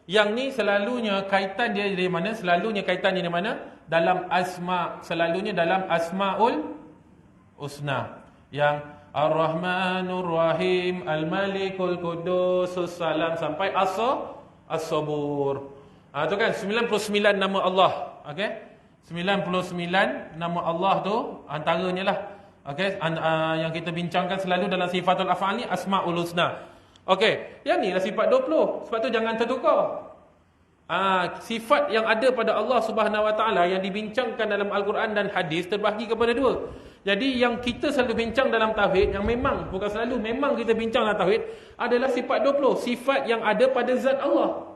Yang ni selalunya kaitan dia dari mana? Selalunya kaitan dia dari mana? Dalam asma, selalunya dalam Asmaul Husna. Yang Ar-Rahmanur Rahim, Al-Malikul Quddus Salam sampai As-Sabur. Tu kan 99 nama Allah. Okey. 99 nama Allah tu antaranya lah. Okey, yang kita bincangkan selalu dalam sifatul af'al ni Asmaul Husna. Okey, yang ni lah sifat 20. Sebab tu jangan tertukar. Sifat yang ada pada Allah Subhanahu Wa Taala yang dibincangkan dalam Al-Quran dan hadis terbahagi kepada dua. Jadi yang kita selalu bincang dalam tauhid, yang memang bukan selalu, memang kita bincang dalam tauhid adalah sifat 20, sifat yang ada pada zat Allah.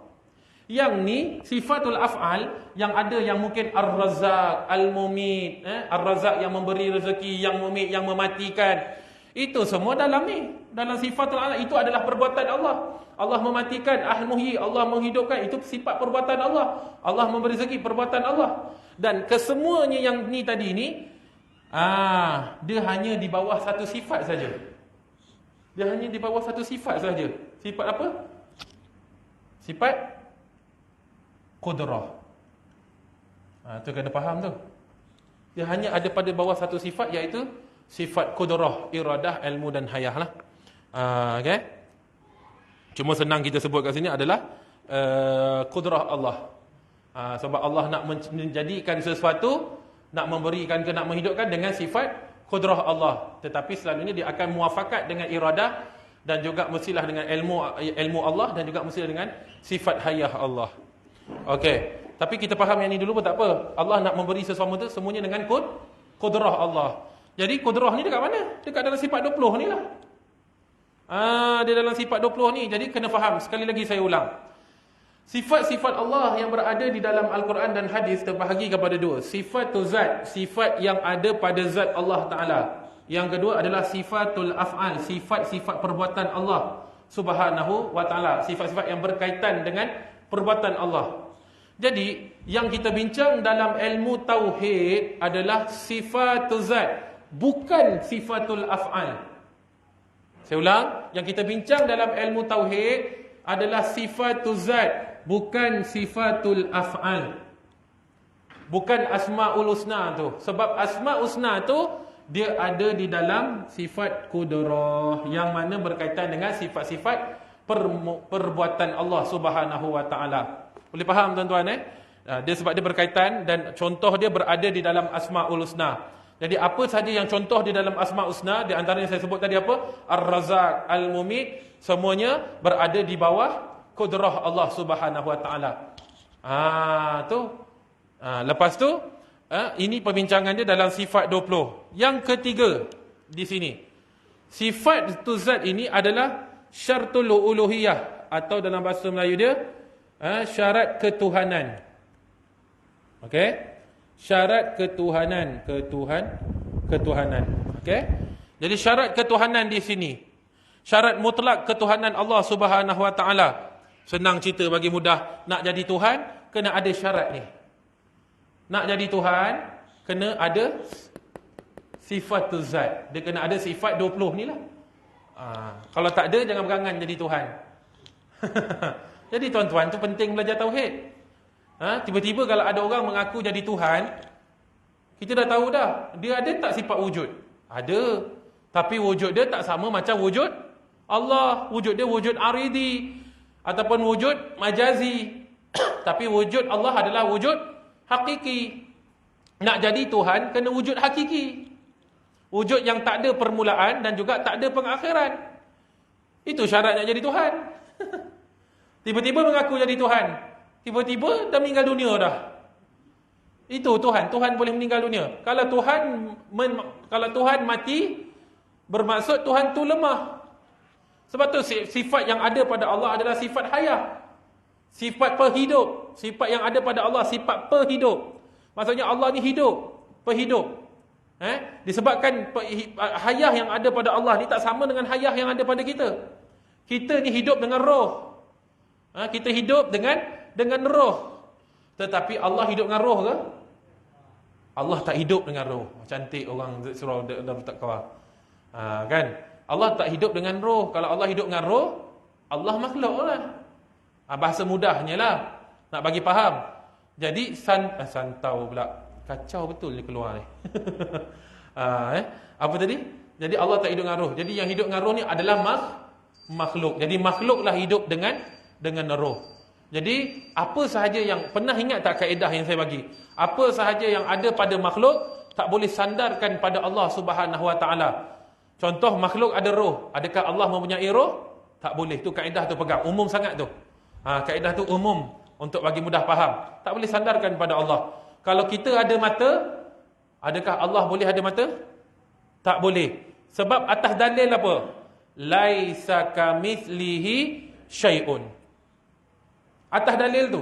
Yang ni sifatul af'al yang ada, yang mungkin Ar-Razzaq, Al-Mumit, Ar-Razzaq yang memberi rezeki, yang Mumit yang mematikan. Itu semua dalam ni, dalam sifatul af'al itu adalah perbuatan Allah. Allah mematikan, Al-Muhyi, Allah menghidupkan, itu sifat perbuatan Allah. Allah memberi rezeki, perbuatan Allah. Dan kesemuanya yang ni tadi ni dia hanya di bawah satu sifat saja. Dia hanya di bawah satu sifat saja. Sifat apa? Sifat Qudrah. Tu kena faham tu. Dia hanya ada pada bawah satu sifat, iaitu sifat Qudrah, iradah, ilmu dan hayah lah. Okay? Cuma senang kita sebut kat sini adalah Qudrah Allah. Sebab Allah nak menjadikan sesuatu, nak memberikan ke nak menghidupkan dengan sifat Qudrah Allah. Tetapi selalunya dia akan muafakat dengan iradah, dan juga mestilah dengan ilmu Allah, dan juga mestilah dengan sifat hayah Allah. Okey, tapi kita faham yang ni dulu pun tak apa. Allah nak memberi sesuatu tu semuanya dengan Qudrah Allah. Jadi Qudrah ni dekat mana? Dekat dalam sifat 20 ni lah. Dia dalam sifat 20 ni. Jadi kena faham. Sekali lagi saya ulang. Sifat-sifat Allah yang berada di dalam Al-Quran dan hadis terbahagi kepada dua. Sifatul zat, sifat yang ada pada zat Allah Ta'ala. Yang kedua adalah sifatul af'al, sifat-sifat perbuatan Allah Subhanahu wa Ta'ala. Sifat-sifat yang berkaitan dengan perbuatan Allah. Jadi yang kita bincang dalam ilmu tauhid adalah sifatul zat, bukan sifatul af'al. Saya ulang, yang kita bincang dalam ilmu tauhid adalah sifatul zat, bukan sifatul af'al. Bukan Asmaul Husna tu. Sebab Asmaul Husna tu dia ada di dalam sifat Qudrah, yang mana berkaitan dengan sifat-sifat perbuatan Allah Subhanahu wa Ta'ala. Boleh faham tuan-tuan dia sebab dia berkaitan, dan contoh dia berada di dalam Asmaul Husna. Jadi apa saja yang contoh di dalam Asmaul Husna, di antara yang saya sebut tadi apa? Ar-Razzaq, Al-Mumit, semuanya berada di bawah Qudrah Allah Subhanahu wa Ta'ala. Lepas tu ini perbincangan dia dalam sifat 20. Yang ketiga di sini, sifat tu zat ini adalah syartul uluhiyah, atau dalam bahasa Melayu dia syarat ketuhanan. Okey? Syarat ketuhanan, ketuhanan. Okey? Jadi syarat ketuhanan di sini, syarat mutlak ketuhanan Allah Subhanahu wa Ta'ala. Senang cerita bagi mudah, nak jadi Tuhan kena ada syarat ni. Nak jadi Tuhan kena ada sifat tu zat. Dia kena ada sifat 20 ni lah. Kalau tak ada, jangan berangan jadi Tuhan. Jadi tuan-tuan, tu penting belajar tauhid. Tiba-tiba kalau ada orang mengaku jadi Tuhan, kita dah tahu dah, dia ada tak sifat wujud? Ada. Tapi wujud dia tak sama macam wujud Allah. Wujud dia wujud aridi, ataupun wujud majazi. Tapi wujud Allah adalah wujud hakiki. Nak jadi Tuhan, kena wujud hakiki. Wujud yang tak ada permulaan dan juga tak ada pengakhiran. Itu syarat nak jadi Tuhan. Tiba-tiba mengaku jadi Tuhan, tiba-tiba dah meninggal dunia dah. Itu Tuhan. Tuhan boleh meninggal dunia. Kalau Tuhan mati, bermaksud Tuhan tu lemah. Sebab tu sifat yang ada pada Allah adalah sifat hayah, sifat perhidup. Sifat yang ada pada Allah sifat perhidup. Maksudnya Allah ni hidup, perhidup. Disebabkan hayah yang ada pada Allah ni tak sama dengan hayah yang ada pada kita. Kita ni hidup dengan roh. Kita hidup dengan roh. Tetapi Allah hidup dengan roh ke? Allah tak hidup dengan roh. Cantik orang surah Darut Taqwa. Kan? Allah tak hidup dengan roh. Kalau Allah hidup dengan roh, Allah makhluk lah. Bahasa mudahnya lah, nak bagi faham. Jadi santau pula. Kacau betul ni keluar ni. Apa tadi? Jadi Allah tak hidup dengan roh. Jadi yang hidup dengan roh ni adalah makhluk. Jadi makhluklah hidup dengan roh. Jadi apa sahaja yang pernah ingat tak kaedah yang saya bagi? Apa sahaja yang ada pada makhluk tak boleh sandarkan pada Allah Subhanahu Wa Taala. Contoh makhluk ada roh. Adakah Allah mempunyai roh? Tak boleh. Tu kaedah tu pegang. Umum sangat tu. Kaedah tu umum untuk bagi mudah faham. Tak boleh sandarkan pada Allah. Kalau kita ada mata, adakah Allah boleh ada mata? Tak boleh. Sebab atas dalil apa? Laisa kamitslihi syai'un. Atas dalil tu.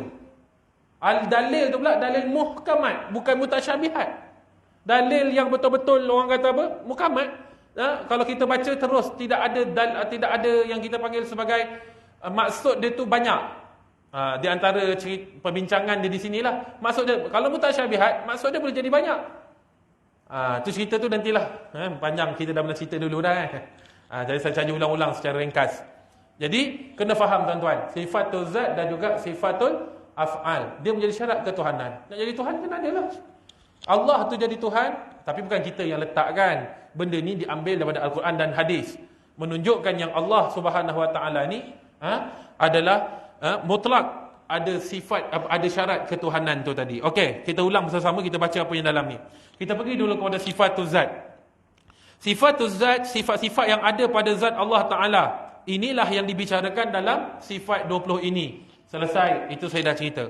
Al-dalil tu pula dalil muhkamat, bukan mutasyabihat. Dalil yang betul-betul orang kata apa? Muhkamat. Kalau kita baca terus tidak ada yang kita panggil sebagai maksud dia tu banyak. Di antara perbincangan dia di sinilah. Maksud dia kalau mutasyabihat, maksud dia boleh jadi banyak. Tu cerita tu nantilah. Panjang kita dah pernah cerita dulu dah jadi saya caji ulang-ulang secara ringkas. Jadi kena faham tuan-tuan, sifatul zat dan juga sifatul af'al. Dia menjadi syarat ketuhanan. Nak jadi Tuhan kena ada lah. Allah tu jadi Tuhan, tapi bukan kita yang letakkan. Benda ni diambil daripada Al-Quran dan hadis. Menunjukkan yang Allah Subhanahu Wa Taala ni adalah mutlak, ada sifat, ada syarat ketuhanan tu tadi. Okey, kita ulang bersama-sama, kita baca apa yang dalam ni. Kita pergi dulu kepada sifatul zat. Sifatul zat, sifat-sifat yang ada pada zat Allah Ta'ala. Inilah yang dibicarakan dalam sifat 20 ini. Selesai, itu saya dah cerita.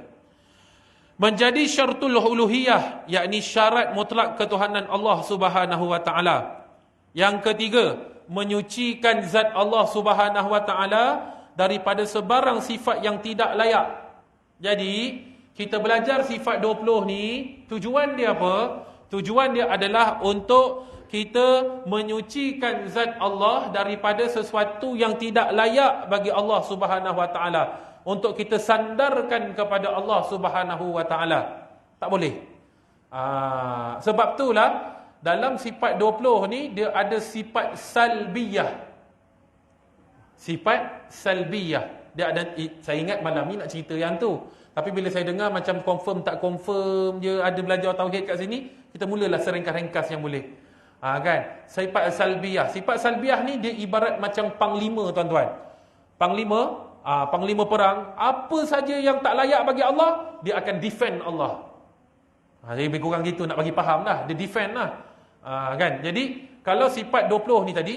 Menjadi syaratul uluhiyah, yakni syarat mutlak ketuhanan Allah Subhanahu Wa Ta'ala. Yang ketiga, menyucikan zat Allah Subhanahu Wa Ta'ala daripada sebarang sifat yang tidak layak. Jadi, kita belajar sifat 20 ni, tujuan dia apa? Tujuan dia adalah untuk kita menyucikan zat Allah daripada sesuatu yang tidak layak bagi Allah Subhanahu Wa Ta'ala. Untuk kita sandarkan kepada Allah Subhanahu Wa Ta'ala. Tak boleh. Sebab itulah dalam sifat 20 ni dia ada sifat salbiyah. Sifat salbiyah. Dia ada, saya ingat malam ni nak cerita yang tu. Tapi bila saya dengar macam confirm tak confirm je, ada belajar tauhid kat sini, kita mulalah seringkas-ringkas yang boleh. Kan? Sifat salbiyah. Sifat salbiyah ni dia ibarat macam panglima tuan-tuan. Panglima perang, apa saja yang tak layak bagi Allah, dia akan defend Allah. Jadi lebih kurang gitu nak bagi faham lah, dia defend lah. Kan? Jadi kalau sifat 20 ni tadi,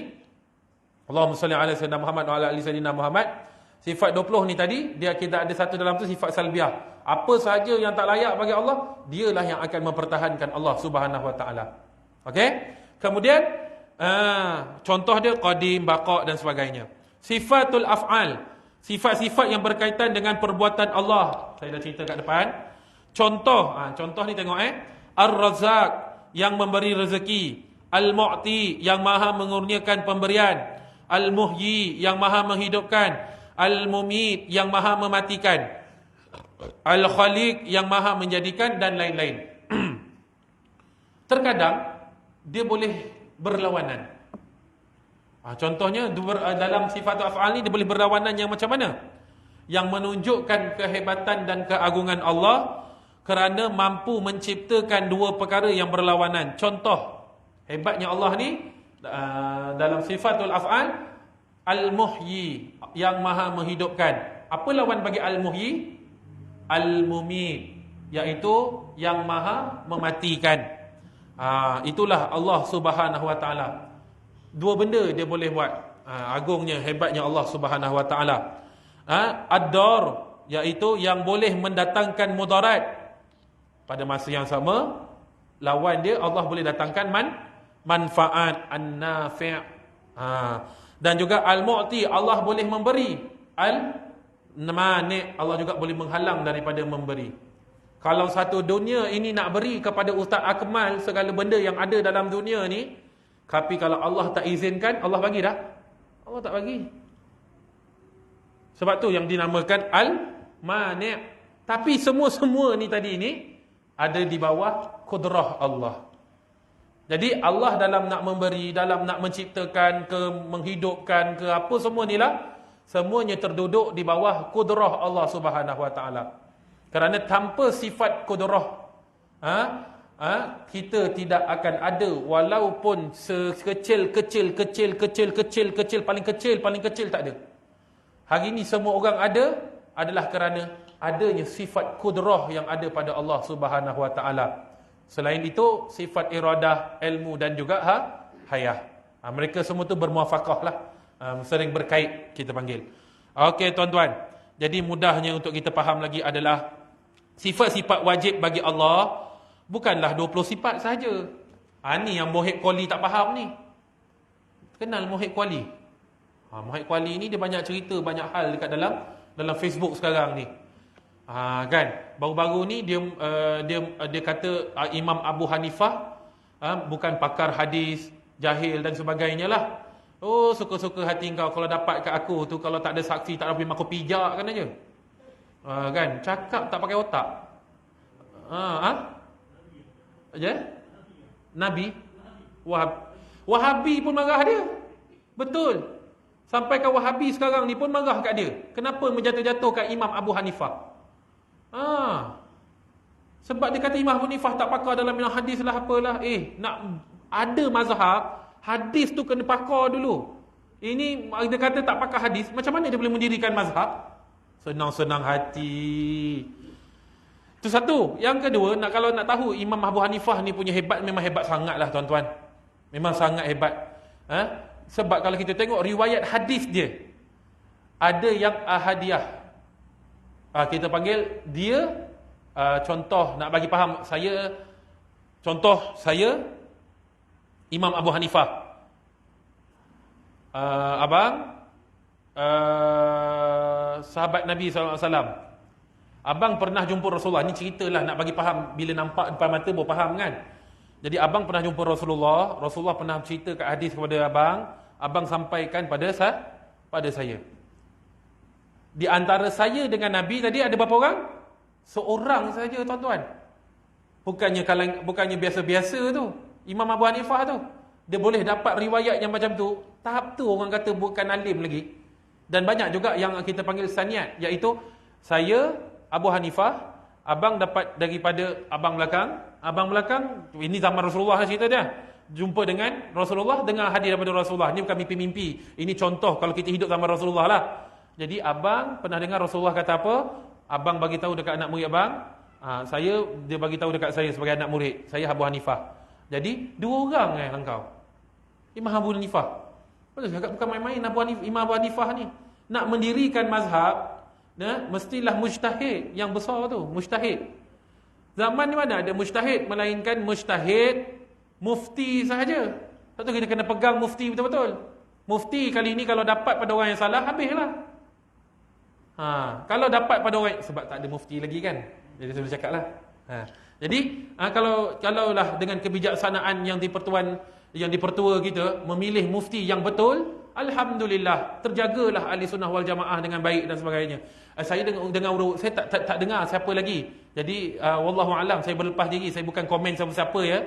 Allahumma salli ala sayyidina Muhammad wa ala ali sayyidina Muhammad, sifat 20 ni tadi, dia kita ada satu dalam tu sifat salbiyah. Apa sahaja yang tak layak bagi Allah, dialah yang akan mempertahankan Allah Subhanahu Wa Ta'ala. Okey? Kemudian contoh dia qadim, baqa dan sebagainya. Sifatul af'al, sifat-sifat yang berkaitan dengan perbuatan Allah. Saya dah cerita kat depan. Contoh ni tengok Ar-Razzaq, yang memberi rezeki. Al-Mu'ti, yang maha mengurniakan pemberian. Al-Muhyi, yang maha menghidupkan. Al-Mumit, yang maha mematikan. Al-Khaliq, yang maha menjadikan, dan lain-lain. Terkadang dia boleh berlawanan. Contohnya dalam sifat af'al ni dia boleh berlawanan yang macam mana? Yang menunjukkan kehebatan dan keagungan Allah kerana mampu menciptakan dua perkara yang berlawanan. Contoh hebatnya Allah ni dalam sifatul af'al, Al-Muhyi, yang maha menghidupkan. Apa lawan bagi Al-Muhyi? Al-Mumit, iaitu yang maha mematikan. Itulah Allah Subhanahu Wa Ta'ala. Dua benda dia boleh buat. Agungnya, hebatnya Allah Subhanahu Wa Ta'ala. Ad-Dar, iaitu yang boleh mendatangkan mudarat. Pada masa yang sama, lawan dia Allah boleh datangkan manfaat, an-nafi'. Dan juga Al-Mu'ti, Allah boleh memberi. Al-Mani', Allah juga boleh menghalang daripada memberi. Kalau satu dunia ini nak beri kepada Ustaz Akmal segala benda yang ada dalam dunia ni, tapi kalau Allah tak izinkan, Allah bagi dah? Allah tak bagi. Sebab tu yang dinamakan Al-Mani'. Tapi semua-semua ni tadi ni ada di bawah kudrah Allah. Jadi Allah dalam nak memberi, dalam nak menciptakan ke, menghidupkan ke, apa semua ni lah, semuanya terduduk di bawah kudrah Allah Subhanahu Wa Taala. Kerana tanpa sifat kudrah, kita tidak akan ada, walaupun sekecil paling kecil tak ada. Hari ini semua orang ada adalah kerana adanya sifat kudrah yang ada pada Allah Subhanahu Wa Taala. Selain itu, sifat iradah, ilmu dan juga hayah. Mereka semua tu bermuafakah lah. Sering berkait, kita panggil. Okey tuan-tuan. Jadi mudahnya untuk kita faham lagi adalah sifat-sifat wajib bagi Allah bukanlah 20 sifat sahaja. Ni yang Muhib Kuali tak faham ni. Kenal Muhib Kuali? Muhib Kuali ni dia banyak cerita, banyak hal dekat dalam Facebook sekarang ni. Kan, baru-baru ni dia kata Imam Abu Hanifah bukan pakar hadis, jahil dan sebagainya lah. Oh, suka-suka hati kau kalau dapat kat aku tu, kalau tak ada saksi tak ada aku pijak kan aja. Kan, cakap tak pakai otak. Nabi Wahabi pun marah dia. Betul. Sampai ke Wahabi sekarang ni pun marah kat dia. Kenapa menjatuh-jatuhkan Imam Abu Hanifah? Sebab dia kata Imam Abu Hanifah tak pakar dalam ilmu hadis lah apalah. Nak ada mazhab, hadis tu kena pakar dulu. Ini dia kata tak pakar hadis, macam mana dia boleh mendirikan mazhab? Senang-senang hati. Itu satu. Yang kedua, kalau nak tahu Imam Abu Hanifah ni punya hebat, memang hebat sangat lah tuan-tuan. Memang sangat hebat. Sebab kalau kita tengok riwayat hadis dia, ada yang ahadiyah. Kita panggil dia, contoh nak bagi faham saya Imam Abu Hanifah. Sahabat Nabi SAW. Abang pernah jumpa Rasulullah. Ni ceritalah nak bagi faham, bila nampak depan mata baru faham kan. Jadi abang pernah jumpa Rasulullah. Rasulullah pernah cerita kat hadis kepada abang. Abang sampaikan pada saya. Di antara saya dengan Nabi tadi ada berapa orang? Seorang saja tuan-tuan. Bukannya biasa-biasa tu. Imam Abu Hanifah tu, dia boleh dapat riwayat yang macam tu. Tahap tu orang kata bukan alim lagi. Dan banyak juga yang kita panggil saniat, iaitu saya Abu Hanifah, abang dapat daripada abang belakang, ini zaman Rasulullah cerita dia. Jumpa dengan Rasulullah, dengar hadis daripada Rasulullah. Ini bukan mimpi-mimpi. Ini contoh kalau kita hidup zaman Rasulullah lah. Jadi abang pernah dengar Rasulullah kata apa? Abang bagi tahu dekat anak murid abang. Dia bagi tahu dekat saya sebagai anak murid. Saya Abu Hanifah. Jadi dua orang engkau. Imam Abu Hanifah. Betul cakap bukan main-main Imam Abu Hanifah ni. Nak mendirikan mazhab, mestilah mujtahid yang besar tu, mujtahid. Zaman ni mana ada mujtahid melainkan mujtahid mufti sahaja. Satu kita kena pegang mufti betul-betul. Mufti kali ni kalau dapat pada orang yang salah, habislah. Kalau dapat pada orang, sebab tak ada mufti lagi kan. Jadi saya boleh cakap lah. Jadi kalau lah dengan kebijaksanaan yang dipertua kita memilih mufti yang betul, alhamdulillah terjagalah ahli sunnah wal jamaah dengan baik dan sebagainya. Saya dengar saya tak dengar siapa lagi. Jadi wallahu alam, saya berlepas diri, saya bukan komen siapa-siapa ya.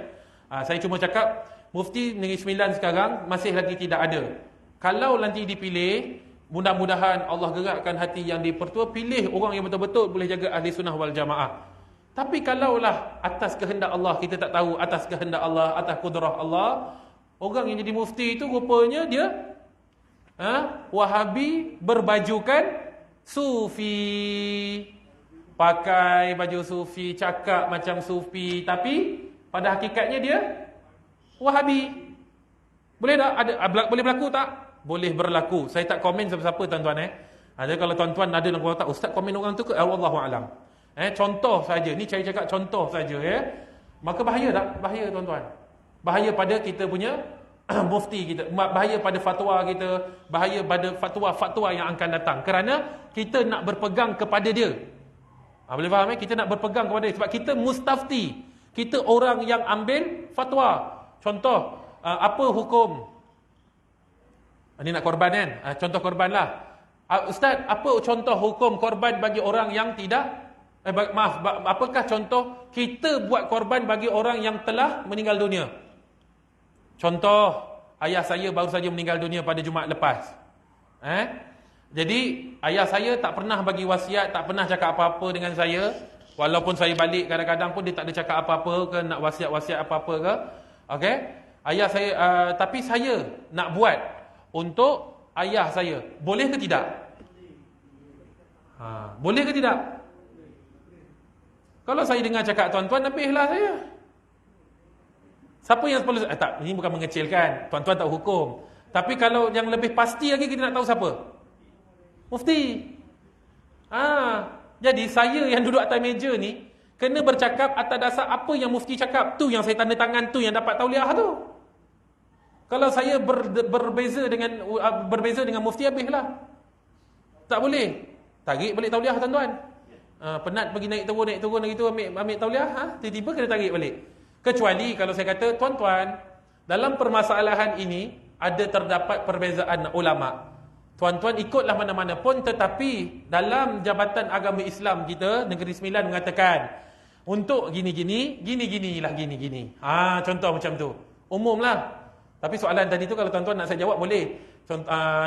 Saya cuma cakap mufti Negeri Sembilan sekarang masih lagi tidak ada. Kalau nanti dipilih, mudah-mudahan Allah gerakkan hati yang dipertua, pilih orang yang betul-betul boleh jaga ahli sunnah wal jamaah. Tapi kalaulah atas kehendak Allah, kita tak tahu atas kehendak Allah, atas kudrah Allah, orang yang jadi mufti itu rupanya dia Wahabi berbajukan Sufi, pakai baju Sufi, cakap macam Sufi, tapi pada hakikatnya dia Wahabi. Boleh tak? Boleh berlaku tak? Boleh berlaku. Saya tak komen siapa-siapa tuan-tuan Ada kalau tuan-tuan ada dalam kotak, ustaz komen orang tu ke? Wallahu alam. Contoh saja. Ni saya cakap contoh saja Maka bahaya tak? Bahaya tuan-tuan. Bahaya pada kita punya mufti kita, bahaya pada fatwa kita, bahaya pada fatwa-fatwa yang akan datang, kerana kita nak berpegang kepada dia. Boleh faham Kita nak berpegang kepada dia sebab kita mustafti, kita orang yang ambil fatwa. Contoh, apa hukum ini nak korban kan? Contoh korban lah. Ustaz, apa contoh hukum korban bagi orang yang tidak apakah contoh kita buat korban bagi orang yang telah meninggal dunia? Contoh, ayah saya baru saja meninggal dunia pada Jumaat lepas. Jadi ayah saya tak pernah bagi wasiat, tak pernah cakap apa-apa dengan saya. Walaupun saya balik kadang-kadang pun dia tak ada cakap apa-apa ke, nak wasiat-wasiat apa-apa ke. Okey? Ayah saya tapi saya nak buat untuk ayah saya. Boleh ke tidak? Boleh ke tidak? Kalau saya dengar cakap tuan-tuan, habislah saya. Siapa yang perlu tak, ini bukan mengecilkan. Tuan-tuan tak hukum. Tapi kalau yang lebih pasti lagi, kita nak tahu siapa? Mufti. Jadi saya yang duduk atas meja ni kena bercakap atas dasar apa yang mufti cakap. Tu yang saya tanda tangan, tu yang dapat tauliah tu. Kalau saya berbeza dengan mufti, habislah. Tak boleh. Tarik balik tauliah tuan-tuan. Penat pergi naik turun lagi tu ambil tauliah, tiba-tiba kena tarik balik. Kecuali kalau saya kata, tuan-tuan, dalam permasalahan ini ada terdapat perbezaan ulama. Tuan-tuan ikutlah mana-mana pun, tetapi dalam Jabatan Agama Islam kita, Negeri Sembilan mengatakan untuk gini-gini. Contoh macam tu. Umumlah. Tapi soalan tadi tu kalau tuan-tuan nak saya jawab, boleh.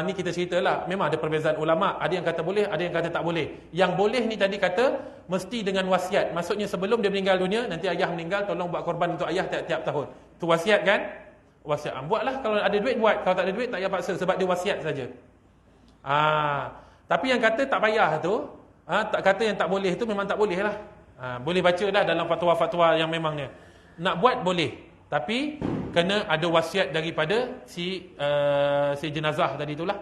Ni kita ceritalah. Memang ada perbezaan ulama. Ada yang kata boleh, ada yang kata tak boleh. Yang boleh ni tadi kata mesti dengan wasiat. Maksudnya sebelum dia meninggal dunia, nanti ayah meninggal, tolong buat korban untuk ayah tiap-tiap tahun. Tu wasiat kan? Wasiat. Buatlah, kalau ada duit buat. Kalau tak ada duit tak payah paksa, sebab dia wasiat saja. Tapi yang kata tak payah tu, tak kata yang tak boleh tu memang tak boleh lah. Boleh baca dah dalam fatwa-fatwa yang memangnya. Nak buat boleh, tapi kena ada wasiat daripada si jenazah tadi itulah.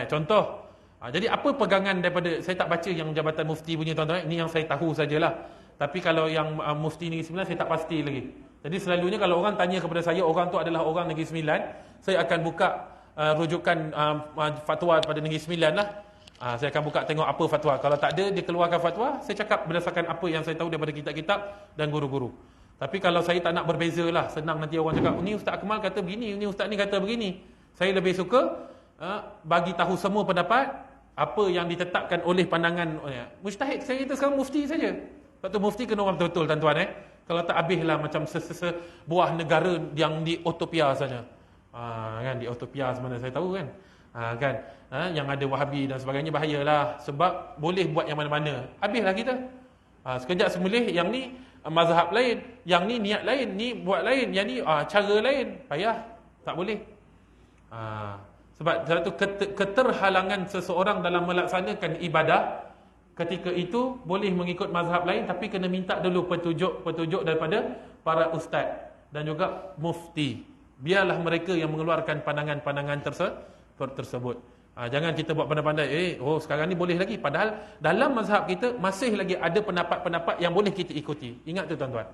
Contoh. Jadi apa pegangan daripada, saya tak baca yang Jabatan Mufti punya tuan-tuan, ini yang saya tahu sajalah. Tapi kalau yang Mufti Negeri Sembilan saya tak pasti lagi. Jadi selalunya kalau orang tanya kepada saya, orang tu adalah orang Negeri Sembilan, saya akan buka rujukan fatwa pada Negeri Sembilan lah. Saya akan buka tengok apa fatwa. Kalau tak ada dia keluarkan fatwa, saya cakap berdasarkan apa yang saya tahu daripada kitab-kitab dan guru-guru. Tapi kalau saya tak nak berbeza lah, senang nanti orang cakap, ni Ustaz Akmal kata begini, ni Ustaz ni kata begini. Saya lebih suka bagi tahu semua pendapat, apa yang ditetapkan oleh pandangan mujtahid. Saya kata sekarang mufti saja. Sebab tu mufti kena orang betul-betul tuan-tuan. Kalau tak habislah macam sebuah negara yang di utopia saja. Kan di utopia sebenarnya saya tahu kan. Yang ada Wahabi dan sebagainya, bahayalah, sebab boleh buat yang mana-mana. Habislah kita. Sekejap semulih yang ni mazhab lain, yang ni niat lain, ni buat lain, yang ni cara lain. Payah, tak boleh. Sebab satu keterhalangan seseorang dalam melaksanakan ibadah, ketika itu boleh mengikut mazhab lain, tapi kena minta dulu petunjuk daripada para ustaz dan juga mufti. Biarlah mereka yang mengeluarkan pandangan-pandangan tersebut. Jangan kita buat pandai-pandai, sekarang ni boleh lagi. Padahal dalam mazhab kita masih lagi ada pendapat-pendapat yang boleh kita ikuti. Ingat tu tuan-tuan.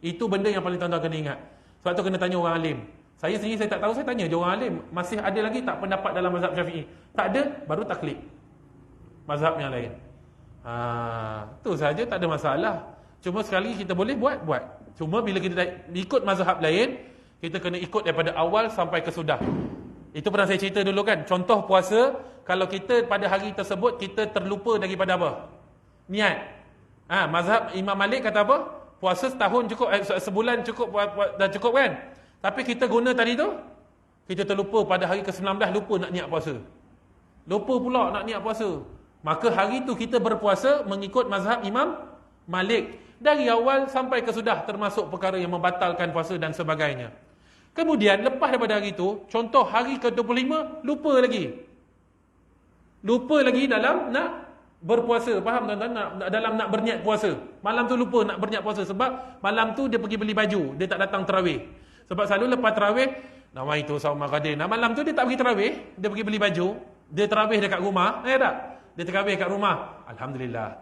Itu benda yang paling tuan-tuan kena ingat. Sebab tu kena tanya orang alim. Saya sendiri saya tak tahu, saya tanya je orang alim. Masih ada lagi tak pendapat dalam mazhab Syafi'i? Tak ada, baru taklid mazhab yang lain. Tu saja, tak ada masalah. Cuma sekali kita boleh buat. Cuma bila kita ikut mazhab lain, kita kena ikut daripada awal sampai ke sudah. Itu pernah saya cerita dulu kan. Contoh puasa, kalau kita pada hari tersebut kita terlupa daripada apa? Niat. Mazhab Imam Malik kata apa? Puasa setahun cukup, sebulan cukup, dah cukup kan? Tapi kita guna tadi tu, kita terlupa pada hari ke-19, lupa nak niat puasa. Lupa pula nak niat puasa. Maka hari tu kita berpuasa mengikut mazhab Imam Malik. Dari awal sampai ke sudah, termasuk perkara yang membatalkan puasa dan sebagainya. Kemudian lepas daripada hari itu, contoh hari ke-25, lupa lagi dalam nak berpuasa. Faham tuan-tuan? Dalam nak berniat puasa. Malam tu lupa nak berniat puasa sebab malam tu dia pergi beli baju, dia tak datang tarawih. Sebab selalu lepas tarawih, nama itu Saumah Qadir. Malam tu dia tak pergi tarawih, dia pergi beli baju, dia tarawih dekat rumah. Tak? Dia tarawih kat rumah. Alhamdulillah.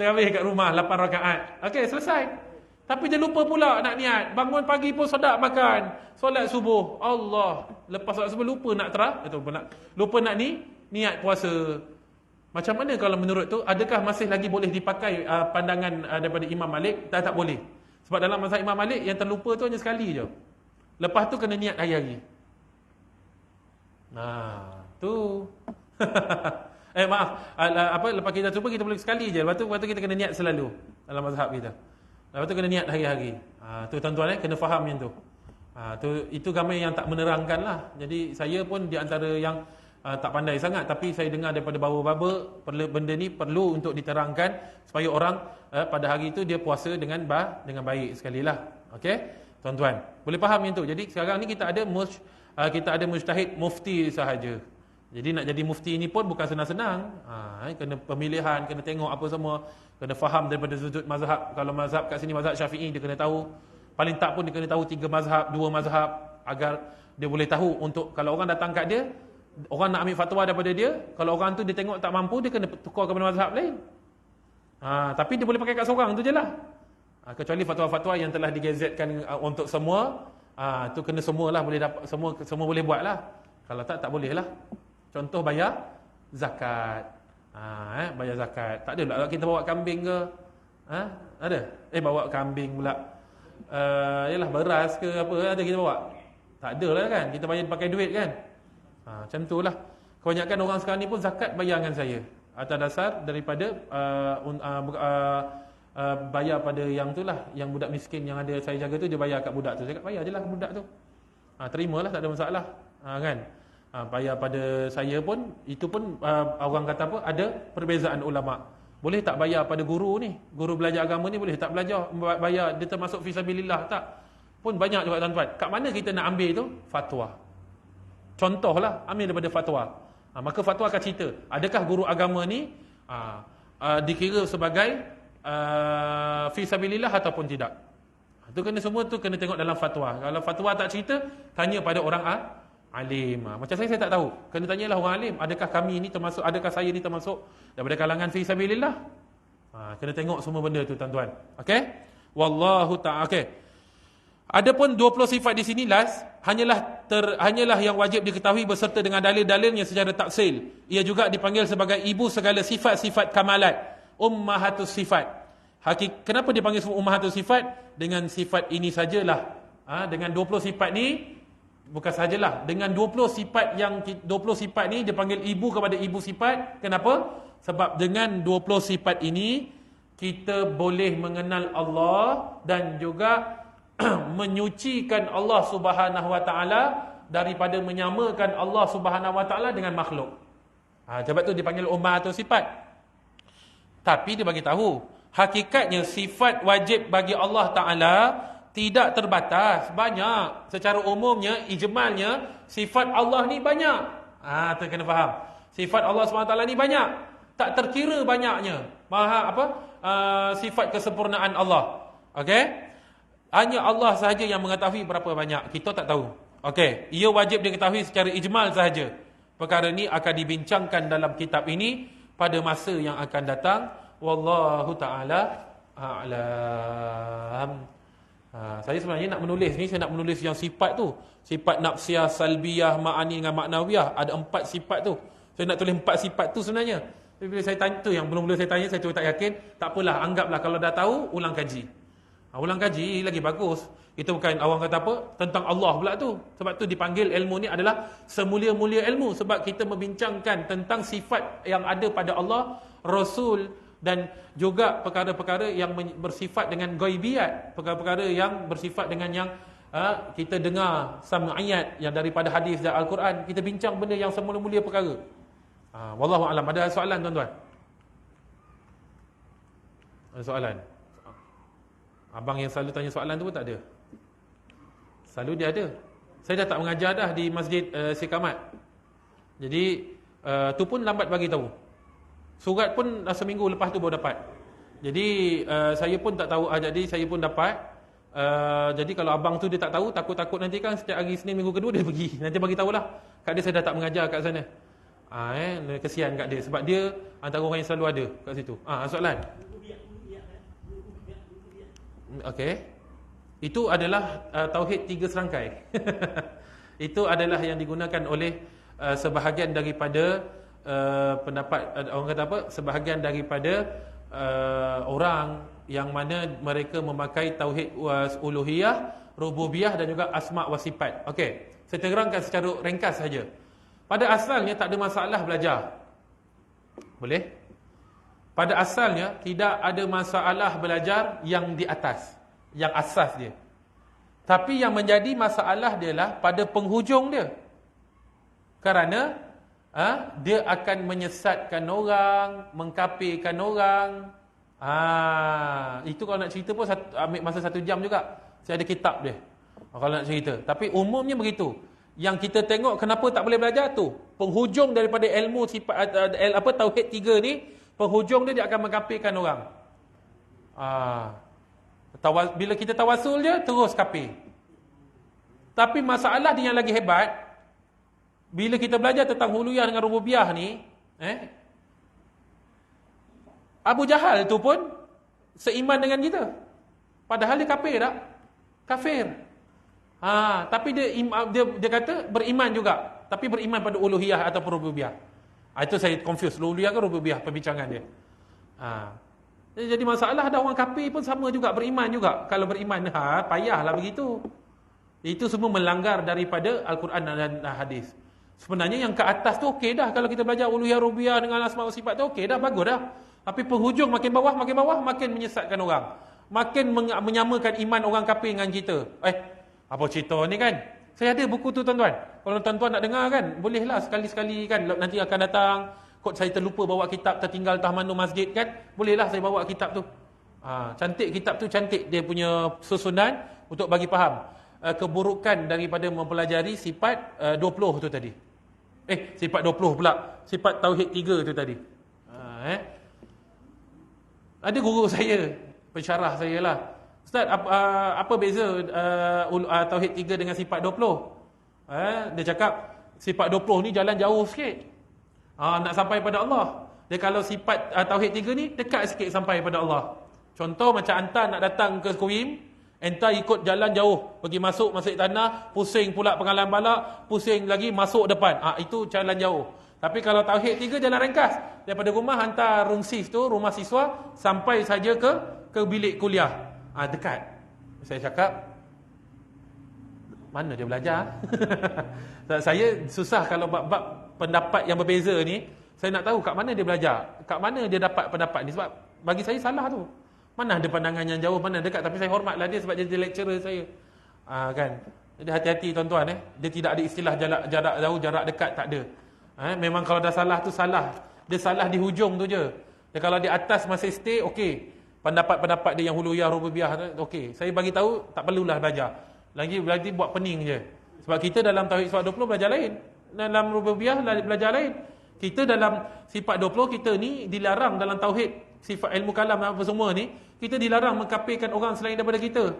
Tarawih kat rumah 8 rakaat. Okey, selesai. Tapi dia lupa pula nak niat. Bangun pagi pun sedap makan. Solat subuh. Allah. Lepas solat subuh lupa nak lupa nak niat puasa. Macam mana kalau menurut tu? Adakah masih lagi boleh dipakai pandangan daripada Imam Malik? Tak boleh. Sebab dalam mazhab Imam Malik yang terlupa tu hanya sekali je. Lepas tu kena niat hari-hari. Tu. Lepas kita cuba kita boleh sekali je. Lepas tu kita kena niat selalu dalam mazhab kita. Lepas tu kena niat hari-hari. Tu tuan-tuan kena faham yang tu. Itu gambar yang tak menerangkan lah. Jadi saya pun di antara yang tak pandai sangat, tapi saya dengar daripada bapa-bapa benda ni perlu untuk diterangkan supaya orang pada hari itu dia puasa dengan baik sekali lah. Okey, tuan-tuan, boleh faham yang tu. Jadi sekarang ni kita ada mujtahid mufti sahaja. Jadi nak jadi mufti ni pun bukan senang-senang. Kena pemilihan, kena tengok apa semua, kena faham daripada sudut mazhab. Kalau mazhab kat sini mazhab Syafi'i, dia kena tahu. Paling tak pun dia kena tahu 3 mazhab, 2 mazhab, agar dia boleh tahu untuk kalau orang datang kat dia, orang nak ambil fatwa daripada dia, kalau orang tu dia tengok tak mampu, dia kena tukar kepada mazhab lain. Tapi dia boleh pakai kat seorang tu je lah. Kecuali fatwa-fatwa yang telah digazetkan untuk semua, tu kena semualah boleh dapat, semua boleh buat lah. Kalau tak boleh lah. Contoh bayar zakat. Bayar zakat. Tak ada pula kita bawa kambing ke? Ada? Bawa kambing pula. Yalah beras ke apa ada kita bawa? Tak ada lah kan. Kita bayar pakai duit kan? Macam tu lah. Kebanyakan orang sekarang ni pun zakat bayar dengan saya. Atas dasar daripada bayar pada yang tu lah. Yang budak miskin yang ada saya jaga tu, dia bayar kat budak tu. Saya kata bayar je lah budak tu. Terimalah, tak ada masalah. Kan? Bayar pada saya pun, itu pun orang kata apa, ada perbezaan ulama'. Boleh tak bayar pada guru ni? Guru belajar agama ni boleh tak bayar? Dia termasuk fisabilillah tak? Pun banyak juga tuan-tuan. Kat mana kita nak ambil tu? Fatwa. Contohlah, ambil daripada fatwa. Maka fatwa akan cerita, adakah guru agama ni dikira sebagai fisabilillah ataupun tidak? Itu kena semua tu kena tengok dalam fatwa. Kalau fatwa tak cerita, tanya pada orang alim. Macam saya tak tahu. Kena tanyalah orang alim, adakah kami ni termasuk, adakah saya ni termasuk daripada kalangan fi sabilillah? Kena tengok semua benda tu tuan-tuan. Okey? Wallahu ta'ala. Okey. Adapun 20 sifat di sini last, hanyalah yang wajib diketahui beserta dengan dalil-dalilnya secara tafsil. Ia juga dipanggil sebagai ibu segala sifat-sifat kamalat, ummahatus sifat. Kenapa dipanggil ummahatus sifat? Dengan sifat ini sajalah. Dengan 20 sifat ni, bukan sajalah, dengan 20 sifat ni dipanggil ibu kepada ibu sifat. Kenapa? Sebab dengan 20 sifat ini kita boleh mengenal Allah dan juga menyucikan Allah Subhanahu Wa Taala daripada menyamakan Allah Subhanahu Wa Taala dengan makhluk. Sebab tu dipanggil ummahatus sifat. Tapi dia bagi tahu, hakikatnya sifat wajib bagi Allah Taala tidak terbatas, banyak. Secara umumnya, ijmalnya, sifat Allah ni banyak. Tu kena faham. Sifat Allah SWT ni banyak. Tak terkira banyaknya. Sifat kesempurnaan Allah. Okey? Hanya Allah sahaja yang mengetahui berapa banyak. Kita tak tahu. Okey? Ia wajib diketahui secara ijmal sahaja. Perkara ini akan dibincangkan dalam kitab ini pada masa yang akan datang. Wallahu ta'ala a'lam. Saya sebenarnya nak menulis ni, saya nak menulis yang sifat tu. Sifat nafsiyah, salbiyah, ma'ani dengan maknawiyah. Ada 4 sifat tu. Saya nak tulis 4 sifat tu sebenarnya. Tapi bila saya tanya tu, yang belum saya tanya, saya tak yakin. Tak apalah, anggaplah kalau dah tahu, ulang kaji. Ulang kaji lagi bagus. Itu bukan awang kata apa, tentang Allah pula tu. Sebab tu dipanggil ilmu ni adalah semulia-mulia ilmu. Sebab kita membincangkan tentang sifat yang ada pada Allah, Rasul, dan juga perkara-perkara yang bersifat dengan ghaibiyat, perkara-perkara yang bersifat dengan yang kita dengar sam'iyat yang daripada hadis dan Al-Quran. Kita bincang benda yang semula-mulia perkara. Wallahu a'lam. Ada soalan tuan-tuan? Ada soalan? Abang yang selalu tanya soalan tu pun tak ada. Selalu dia ada. Saya dah tak mengajar dah di Masjid Sikamat. Jadi tu pun lambat bagi tahu. Surat pun seminggu lepas tu baru dapat. Jadi saya pun tak tahu. Jadi saya pun dapat. Jadi kalau abang tu dia tak tahu, takut-takut nanti kan setiap hari Senin minggu kedua dia pergi. Nanti bagi tahulah. Kat dia saya dah tak mengajar kat sana. Kesian kat dia. Sebab dia antara orang yang selalu ada kat situ. Soalan? Okey. Itu adalah tauhid 3 serangkai. Itu adalah yang digunakan oleh sebahagian daripada pendapat orang kata apa, sebahagian daripada orang yang mana mereka memakai tauhid uluhiyah, rububiyah dan juga asma' wa sifat. Okey, saya terangkan secara ringkas saja. Pada asalnya tak ada masalah belajar. Boleh? Pada asalnya tidak ada masalah belajar yang di atas, yang asas dia. Tapi yang menjadi masalah dia lah pada penghujung dia. Kerana dia akan menyesatkan orang, mengkafirkan orang. Itu kalau nak cerita pun ambil masa 1 jam juga. Saya ada kitab dia kalau nak cerita. Tapi umumnya begitu. Yang kita tengok kenapa tak boleh belajar tu, penghujung daripada ilmu sifat tauhid 3 ni, penghujung dia akan mengkafirkan orang. Bila kita tawasul je terus kafir. Tapi masalah dia yang lagi hebat, bila kita belajar tentang huluyah dengan rububiyah ni, Abu Jahal tu pun seiman dengan kita. Padahal dia kafir tak? Kafir. Tapi dia kata beriman juga, tapi beriman pada uluhiyah atau rububiyah. Itu saya confuse, uluhiyah ke rububiyah perbincangan dia. Jadi masalah ada orang kafir pun sama juga, beriman juga. Kalau beriman, payahlah begitu. Itu semua melanggar daripada Al-Quran dan hadis. Sebenarnya yang ke atas tu okey dah. Kalau kita belajar uluhiyah rububiyah dengan asma wa sifat tu okey dah, bagus dah. Tapi penghujung makin bawah, makin menyesatkan orang. Makin menyamakan iman orang kafir dengan kita. Apa cerita ni kan? Saya ada buku tu tuan-tuan. Kalau tuan-tuan nak dengar kan, bolehlah sekali-sekali kan. Nanti akan datang, kot saya terlupa bawa kitab, tertinggal tahmanu masjid kan. Bolehlah saya bawa kitab tu. Cantik kitab tu, cantik dia punya susunan untuk bagi faham keburukan daripada mempelajari sifat 20 tu tadi. Sifat 20 pula. Sifat tauhid 3 tu tadi. Ada guru saya, pensyarah saya lah. Ustaz, apa beza tauhid 3 dengan sifat 20? Dia cakap sifat 20 ni jalan jauh sikit. Nak sampai pada Allah. Dia kalau sifat tauhid 3 ni dekat sikit sampai pada Allah. Contoh macam anta nak datang ke Kuim, enta ikut jalan jauh, pergi masuk tanah, pusing pula pengalaman balak, pusing lagi masuk depan. Itu jalan jauh. Tapi kalau tauhid 3 jalan ringkas. Daripada rumah hantar rungsif tu, rumah siswa, sampai saja ke bilik kuliah. Dekat. Saya cakap, mana dia belajar? Saya susah kalau bab pendapat yang berbeza ni. Saya nak tahu kat mana dia belajar, kat mana dia dapat pendapat ni. Sebab bagi saya salah tu. Mana ada pandangan yang jauh, mana dekat. Tapi saya hormatlah dia sebab dia lecturer saya. Kan. Jadi hati-hati tuan-tuan. Dia tidak ada istilah jarak jauh, jarak dekat, tak ada. Memang kalau dah salah tu salah. Dia salah di hujung tu je. Dan kalau di atas masih stay, okey. Pendapat-pendapat dia yang huluyah rububiyah, okey. Saya bagi tahu tak perlulah belajar. Lagi buat pening je. Sebab kita dalam tauhid sifat 20 belajar lain. Dalam rububiyah belajar lain. Kita dalam sifat 20 kita ni dilarang dalam tauhid sifat ilmu kalam apa semua ni, kita dilarang mengkafirkan orang selain daripada kita.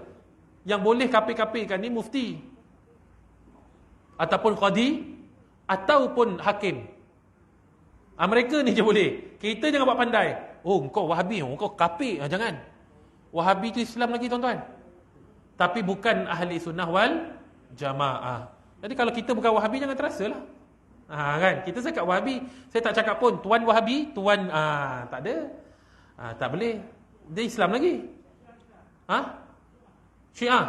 Yang boleh kafir-kafirkan ni mufti. Ataupun qadi, ataupun hakim. Mereka ni je boleh. Kita jangan buat pandai. Kau Wahabi, kau kafir. Jangan. Wahabi tu Islam lagi tuan-tuan. Tapi bukan ahli sunnah wal jamaah. Jadi kalau kita bukan Wahabi, jangan terasa lah. Kan? Kita cakap Wahabi, saya tak cakap pun tuan Wahabi, tuan tak ada. Tak boleh. Dia Islam lagi. Syiah.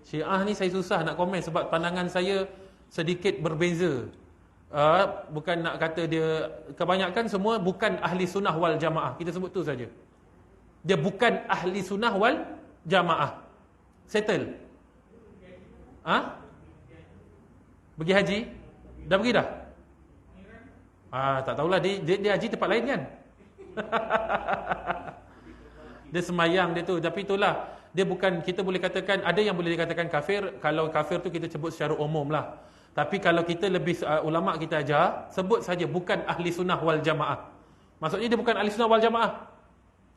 Syiah ni saya susah nak komen sebab pandangan saya sedikit berbeza. Bukan nak kata dia, kebanyakan semua bukan ahli sunnah wal jamaah. Kita sebut tu saja. Dia bukan ahli sunnah wal jamaah. Settle. Pergi haji? Dah pergi dah? Tak tahulah, dia haji tempat lain kan. Dia semayang dia tu. Tapi itulah, dia bukan, kita boleh katakan, ada yang boleh dikatakan kafir. Kalau kafir tu kita sebut secara umum lah. Tapi kalau kita lebih ulama kita ajar, sebut saja bukan ahli sunnah wal jamaah. Maksudnya dia bukan ahli sunnah wal jamaah.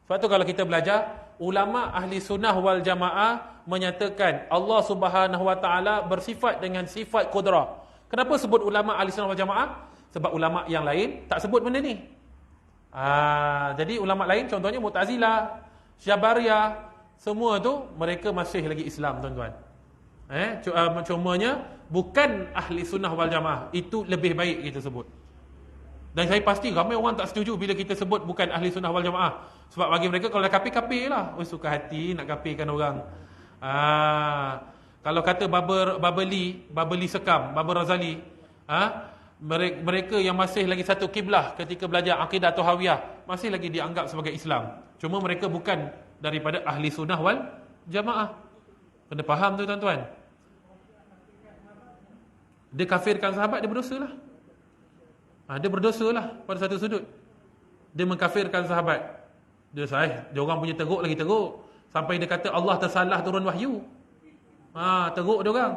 Sebab tu kalau kita belajar, ulama ahli sunnah wal jamaah menyatakan Allah Subhanahu wa taala bersifat dengan sifat qudrah. Kenapa sebut ulama ahli sunnah wal jamaah? Sebab ulama yang lain tak sebut benda ni. Jadi ulama lain contohnya Mu'tazilah, Syabariyah, semua tu mereka masih lagi Islam tuan-tuan. Cumanya bukan ahli sunnah wal jamaah. Itu lebih baik kita sebut. Dan saya pasti ramai orang tak setuju bila kita sebut bukan ahli sunnah wal jamaah. Sebab bagi mereka kalau dah kafir lah. Suka hati nak kafirkan orang. Kalau kata Babeli Sekam, Babar Razali, mereka yang masih lagi satu kiblah ketika belajar akidah Tahawiyah, masih lagi dianggap sebagai Islam. Cuma mereka bukan daripada ahli sunnah wal jamaah. Kena faham tu tuan-tuan. Dia kafirkan sahabat, dia berdosa lah. Dia berdosa lah pada satu sudut. Dia mengkafirkan sahabat. Dia orang punya teruk lagi teruk. Sampai dia kata Allah tersalah turun wahyu. Teruk dia orang.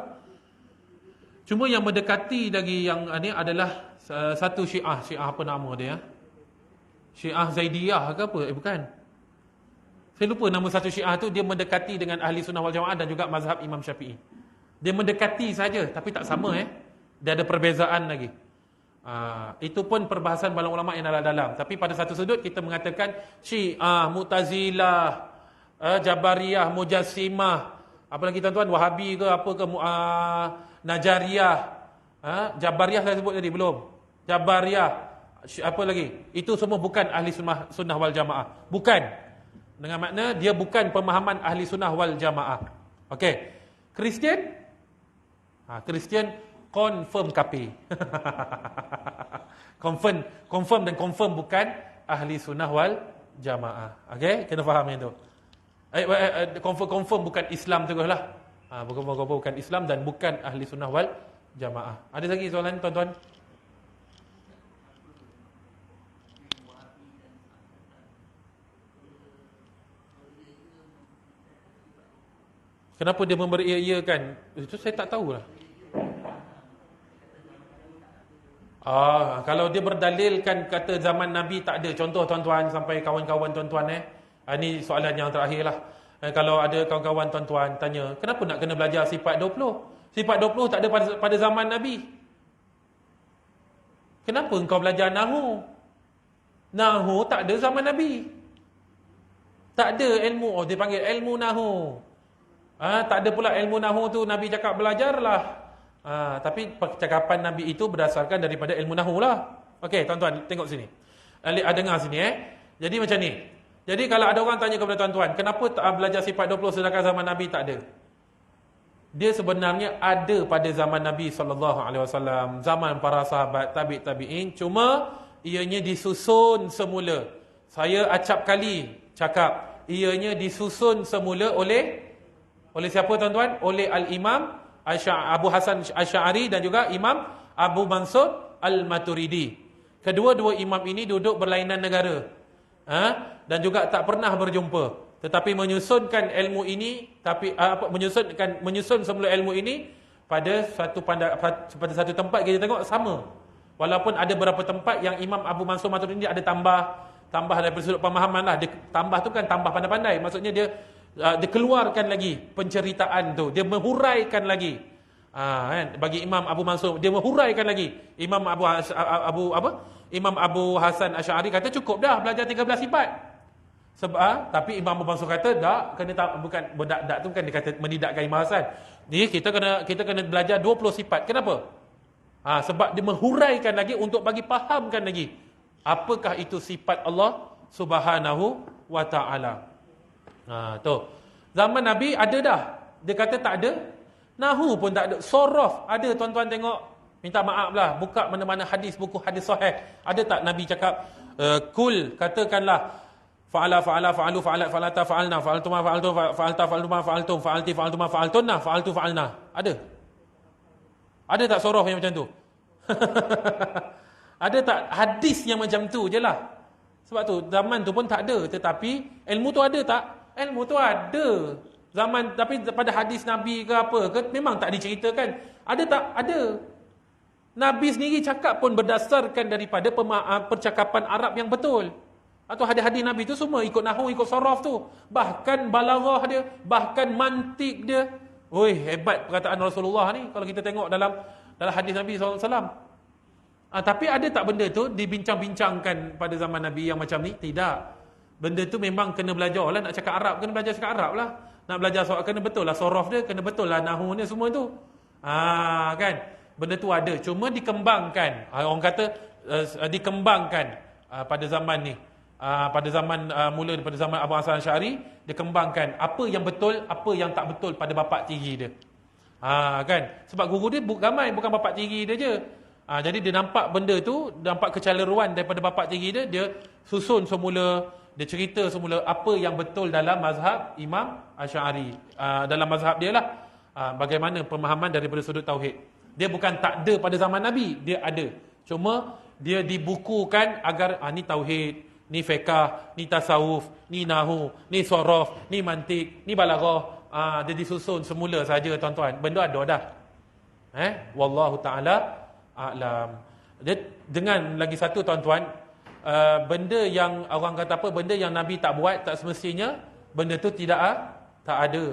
Cuma yang mendekati lagi yang ni adalah satu Syiah apa nama dia? Syiah Zaidiyah ke apa? Bukan. Saya lupa nama satu Syiah tu. Dia mendekati dengan ahli sunnah wal jamaah dan juga mazhab Imam Syafi'i. Dia mendekati saja, tapi tak sama. Dia ada perbezaan lagi. Itu pun perbahasan para ulama yang dalam. Tapi pada satu sudut kita mengatakan Syiah, Mu'tazilah, Jabariyah, Mujassimah, apa lagi tuan-tuan, Wahabi ke apa ke, Najariyah, Jabariyah saya sebut tadi belum? Jabariyah, apa lagi? Itu semua bukan ahli sunnah wal jamaah. Bukan. Dengan makna dia bukan pemahaman ahli sunnah wal jamaah. Okey. Kristian? Kristian confirm kafir. confirm dan confirm bukan ahli sunnah wal jamaah. Okey, kena faham yang tu. Confirm bukan Islam teruslah. Bukan Islam dan bukan ahli sunnah wal jamaah. Ada lagi soalan tuan-tuan? Kenapa dia memberiakan? Itu saya tak tahulah. Kalau dia berdalilkan kata zaman Nabi tak ada. Contoh tuan-tuan sampai kawan-kawan tuan-tuan ini soalan yang terakhir lah. Kalau ada kawan-kawan tuan-tuan tanya, kenapa nak kena belajar sifat 20? Sifat 20 tak ada pada zaman Nabi. Kenapa engkau belajar Nahu? Nahu tak ada zaman Nabi. Tak ada ilmu, dia panggil ilmu Nahu. Tak ada pula ilmu Nahu tu Nabi cakap belajarlah. Tapi percakapan Nabi itu berdasarkan daripada ilmu Nahu lah. Okey, tuan-tuan tengok sini. Dengar sini Jadi macam ni. Jadi kalau ada orang tanya kepada tuan-tuan, kenapa tak belajar sifat 20 sedangkan zaman Nabi tak ada? Dia sebenarnya ada pada zaman Nabi SAW, zaman para sahabat, tabi'in, cuma ianya disusun semula. Saya acap kali cakap, ianya disusun semula oleh siapa tuan-tuan? Oleh Al-Imam Abu Hasan Asy'ari dan juga Imam Abu Mansur Al-Maturidi. Kedua-dua imam ini duduk berlainan negara. Dan juga tak pernah berjumpa, tetapi menyusunkan ilmu ini, menyusun semula ilmu ini pada satu tempat. Kita tengok sama, walaupun ada beberapa tempat yang Imam Abu Mansur Maturidi ada tambah dari sudut pemahaman lah. Dia tambah tu kan tambah pandai-pandai, maksudnya dia keluarkan lagi penceritaan tu, dia menghuraikan lagi. Bagi Imam Abu Mansur dia menghuraikan lagi. Imam Abu Hasan Asy'ari kata cukup dah belajar 13 sifat. Sebab tapi Imam Abu Mansur kata tak, bukan dak tu kan dia kata menidakkan Imam Hasan. Ni kita kena belajar 20 sifat. Kenapa? Sebab dia menghuraikan lagi untuk bagi fahamkan lagi apakah itu sifat Allah Subhanahu wa taala. Tu. Zaman Nabi ada dah. Dia kata tak ada. Nahu pun tak ada. Sorof ada, tuan-tuan tengok. Minta maaf lah. Buka mana-mana hadis, buku hadis sahih. Ada tak Nabi cakap, kul, katakanlah, fa'alu, fa'alata, fa'alna, fa'altuma, fa'alta, fa'altuma, fa'altum, fa'alti, fa'altuma, fa'altunna, fa'altu, fa'alna. Ada? Ada tak sorof yang macam tu? Ada tak hadis yang macam tu je lah? Sebab tu, zaman tu pun tak ada. Tetapi, ilmu tu ada tak? Ilmu tu ada. Zaman, tapi pada hadis Nabi ke apa ke, memang tak diceritakan. Ada tak? Ada. Nabi sendiri cakap pun berdasarkan daripada percakapan Arab yang betul. Atau hadis-hadis Nabi tu semua ikut nahwu, ikut saraf tu. Bahkan balaghah dia, bahkan mantik dia. Oi, hebat perkataan Rasulullah ni kalau kita tengok dalam hadis Nabi SAW. Tapi ada tak benda tu dibincang-bincangkan pada zaman Nabi yang macam ni? Tidak. Benda tu memang kena belajar lah. Nak cakap Arab, kena belajar cakap Arab lah. Nak belajar soal, kena betul lah sorof dia, kena betul lah nahwu ni semua tu. Kan? Benda tu ada. Cuma dikembangkan. Orang kata dikembangkan pada zaman ni. Pada zaman mula daripada zaman Abu Hasan Asy'ari, dikembangkan apa yang betul, apa yang tak betul pada bapa tiri dia. Kan? Sebab guru dia ramai, bukan bapa tiri dia je. Jadi dia nampak benda tu, nampak kecelaruan daripada bapa tiri dia, dia susun semula, dia cerita semula apa yang betul dalam mazhab Imam Asy'ari. Dalam mazhab dia lah. Bagaimana pemahaman daripada sudut tauhid. Dia bukan tak ada pada zaman Nabi, dia ada. Cuma dia dibukukan agar ni tauhid, ni fiqh, ni tasawuf, ni nahwu, ni sorof, ni mantik, ni balaghah. Dia disusun semula saja tuan-tuan. Benda ada dah. Wallahu taala a'lam. Dengan lagi satu tuan-tuan, benda yang orang kata apa, benda yang Nabi tak buat, tak semestinya benda tu tak ada.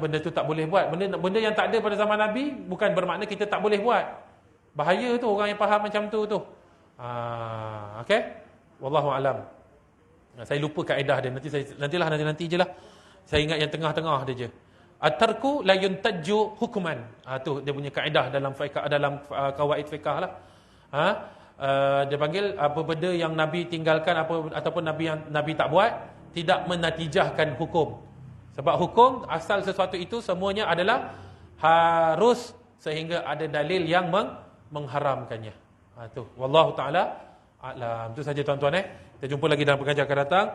Benda tu tak boleh buat. Benda yang tak ada pada zaman Nabi bukan bermakna kita tak boleh buat. Bahaya tu orang yang faham macam tu. Okey? Wallahu alam. Saya lupa kaedah dia. Nanti je lah. Saya ingat yang tengah-tengah dia je. At-tarku la yuntaju hukman. Tu dia punya kaedah dalam fiqh, dalam kawaid fiqh lah. Dia panggil apa benda yang Nabi tinggalkan ataupun Nabi tak buat tidak menatijahkan hukum. Sebab hukum asal sesuatu itu semuanya adalah harus sehingga ada dalil yang mengharamkannya. Tu wallahu taala a'lam. Itu saja tuan-tuan. Kita jumpa lagi dalam pengajian akan datang.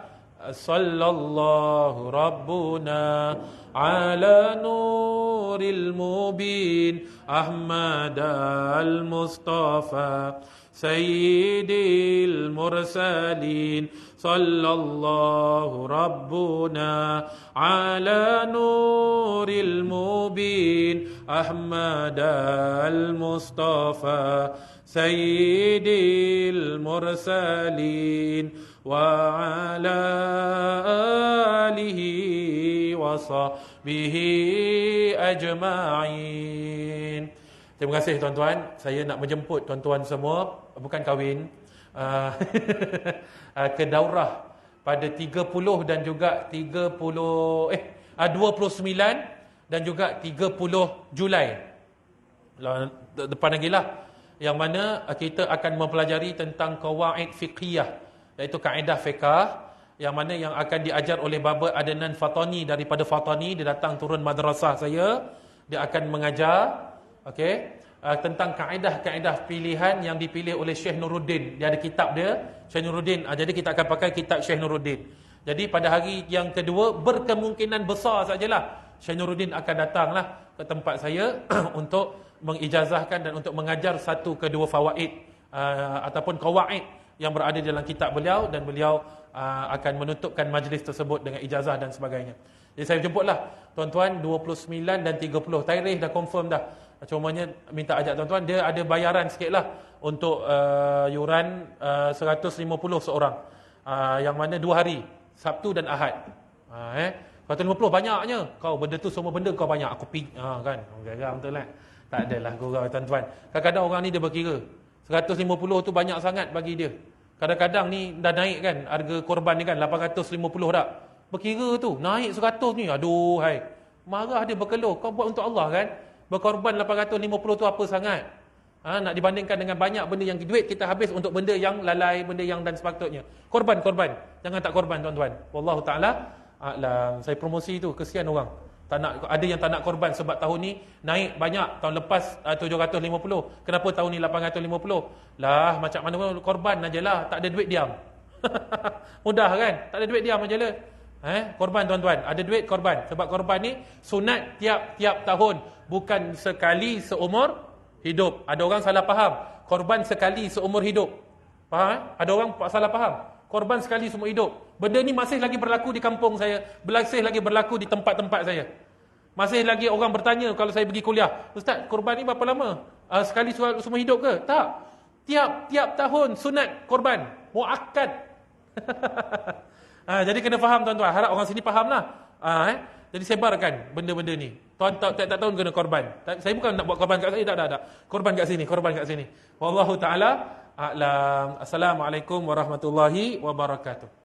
Sallallahu rabbuna ala nuril mubin Ahmad al-Mustafa Sayyidil mursalin Sallallahu rabbuna ala nuril mubin Ahmad al-Mustafa Sayyidil mursalin wa ala alihi wa sahbihi ajma'in. Terima kasih tuan-tuan. Saya nak menjemput tuan-tuan semua, bukan kahwin, ke daurah pada 30 dan juga 29 dan juga 30 Julai. Depan lagi lah. Yang mana kita akan mempelajari tentang qawaid fiqhiyah, iaitu kaedah fiqh, yang mana yang akan diajar oleh Baba Adnan Fatani daripada Fatani. Dia datang turun madrasah saya, dia akan mengajar tentang kaedah-kaedah pilihan yang dipilih oleh Syekh Nuruddin. Dia ada kitab dia, Syekh Nuruddin. Jadi kita akan pakai kitab Syekh Nuruddin. Jadi pada hari yang kedua, berkemungkinan besar sajalah Syekh Nuruddin akan datanglah ke tempat saya untuk mengijazahkan dan untuk mengajar satu ke dua fawaid ataupun qawaid yang berada dalam kitab beliau, dan beliau akan menutupkan majlis tersebut dengan ijazah dan sebagainya. Jadi saya jemputlah tuan-tuan 29 dan 30. Tarikh dah confirm dah. Cumanya minta ajak tuan-tuan, dia ada bayaran sikitlah untuk yuran 150 seorang. Yang mana 2 hari, Sabtu dan Ahad. 150 banyaknya. Kau benda tu semua benda kau banyak. Aku kan. Geram betul lah. Tak adalah gurau tuan-tuan. Kadang-kadang orang ni dia berkira 150 tu banyak sangat bagi dia. Kadang-kadang ni dah naik kan harga korban ni kan 850 dah. Berkira tu naik 100 ni, aduh hai. Marah dia berkeluh. Kau buat untuk Allah kan. Berkorban 850 tu apa sangat? Nak dibandingkan dengan banyak benda yang duit kita habis untuk benda yang lalai, benda yang dan sepatutnya. Korban. Jangan tak korban tuan-tuan. Wallahu taala a'lam. Saya promosi tu, kesian orang. Tak nak, ada yang tak nak korban sebab tahun ni naik banyak, tahun lepas 750. Kenapa tahun ni 850? Lah macam mana pun korban ajalah, tak ada duit diam. Mudah kan? Tak ada duit diam ajalah. Korban tuan-tuan, ada duit korban. Sebab korban ni sunat tiap-tiap tahun, bukan sekali seumur hidup. Ada orang salah faham, korban sekali seumur hidup. Faham? Ada orang salah faham, korban sekali seumur hidup. Benda ni masih lagi berlaku di kampung saya, masih lagi berlaku di tempat-tempat saya. Masih lagi orang bertanya kalau saya pergi kuliah, Ustaz, korban ni berapa lama? Sekali seumur hidup ke? Tak. Tiap-tiap tahun sunat korban, muakkad. Jadi kena faham tuan-tuan. Harap orang sini fahamlah. Jadi sebarkan benda-benda ni. Tuan tak tahun kena korban. Saya bukan nak buat korban kat sini, tak. Korban kat sini. Wallahu taala a'lam. Assalamualaikum warahmatullahi wabarakatuh.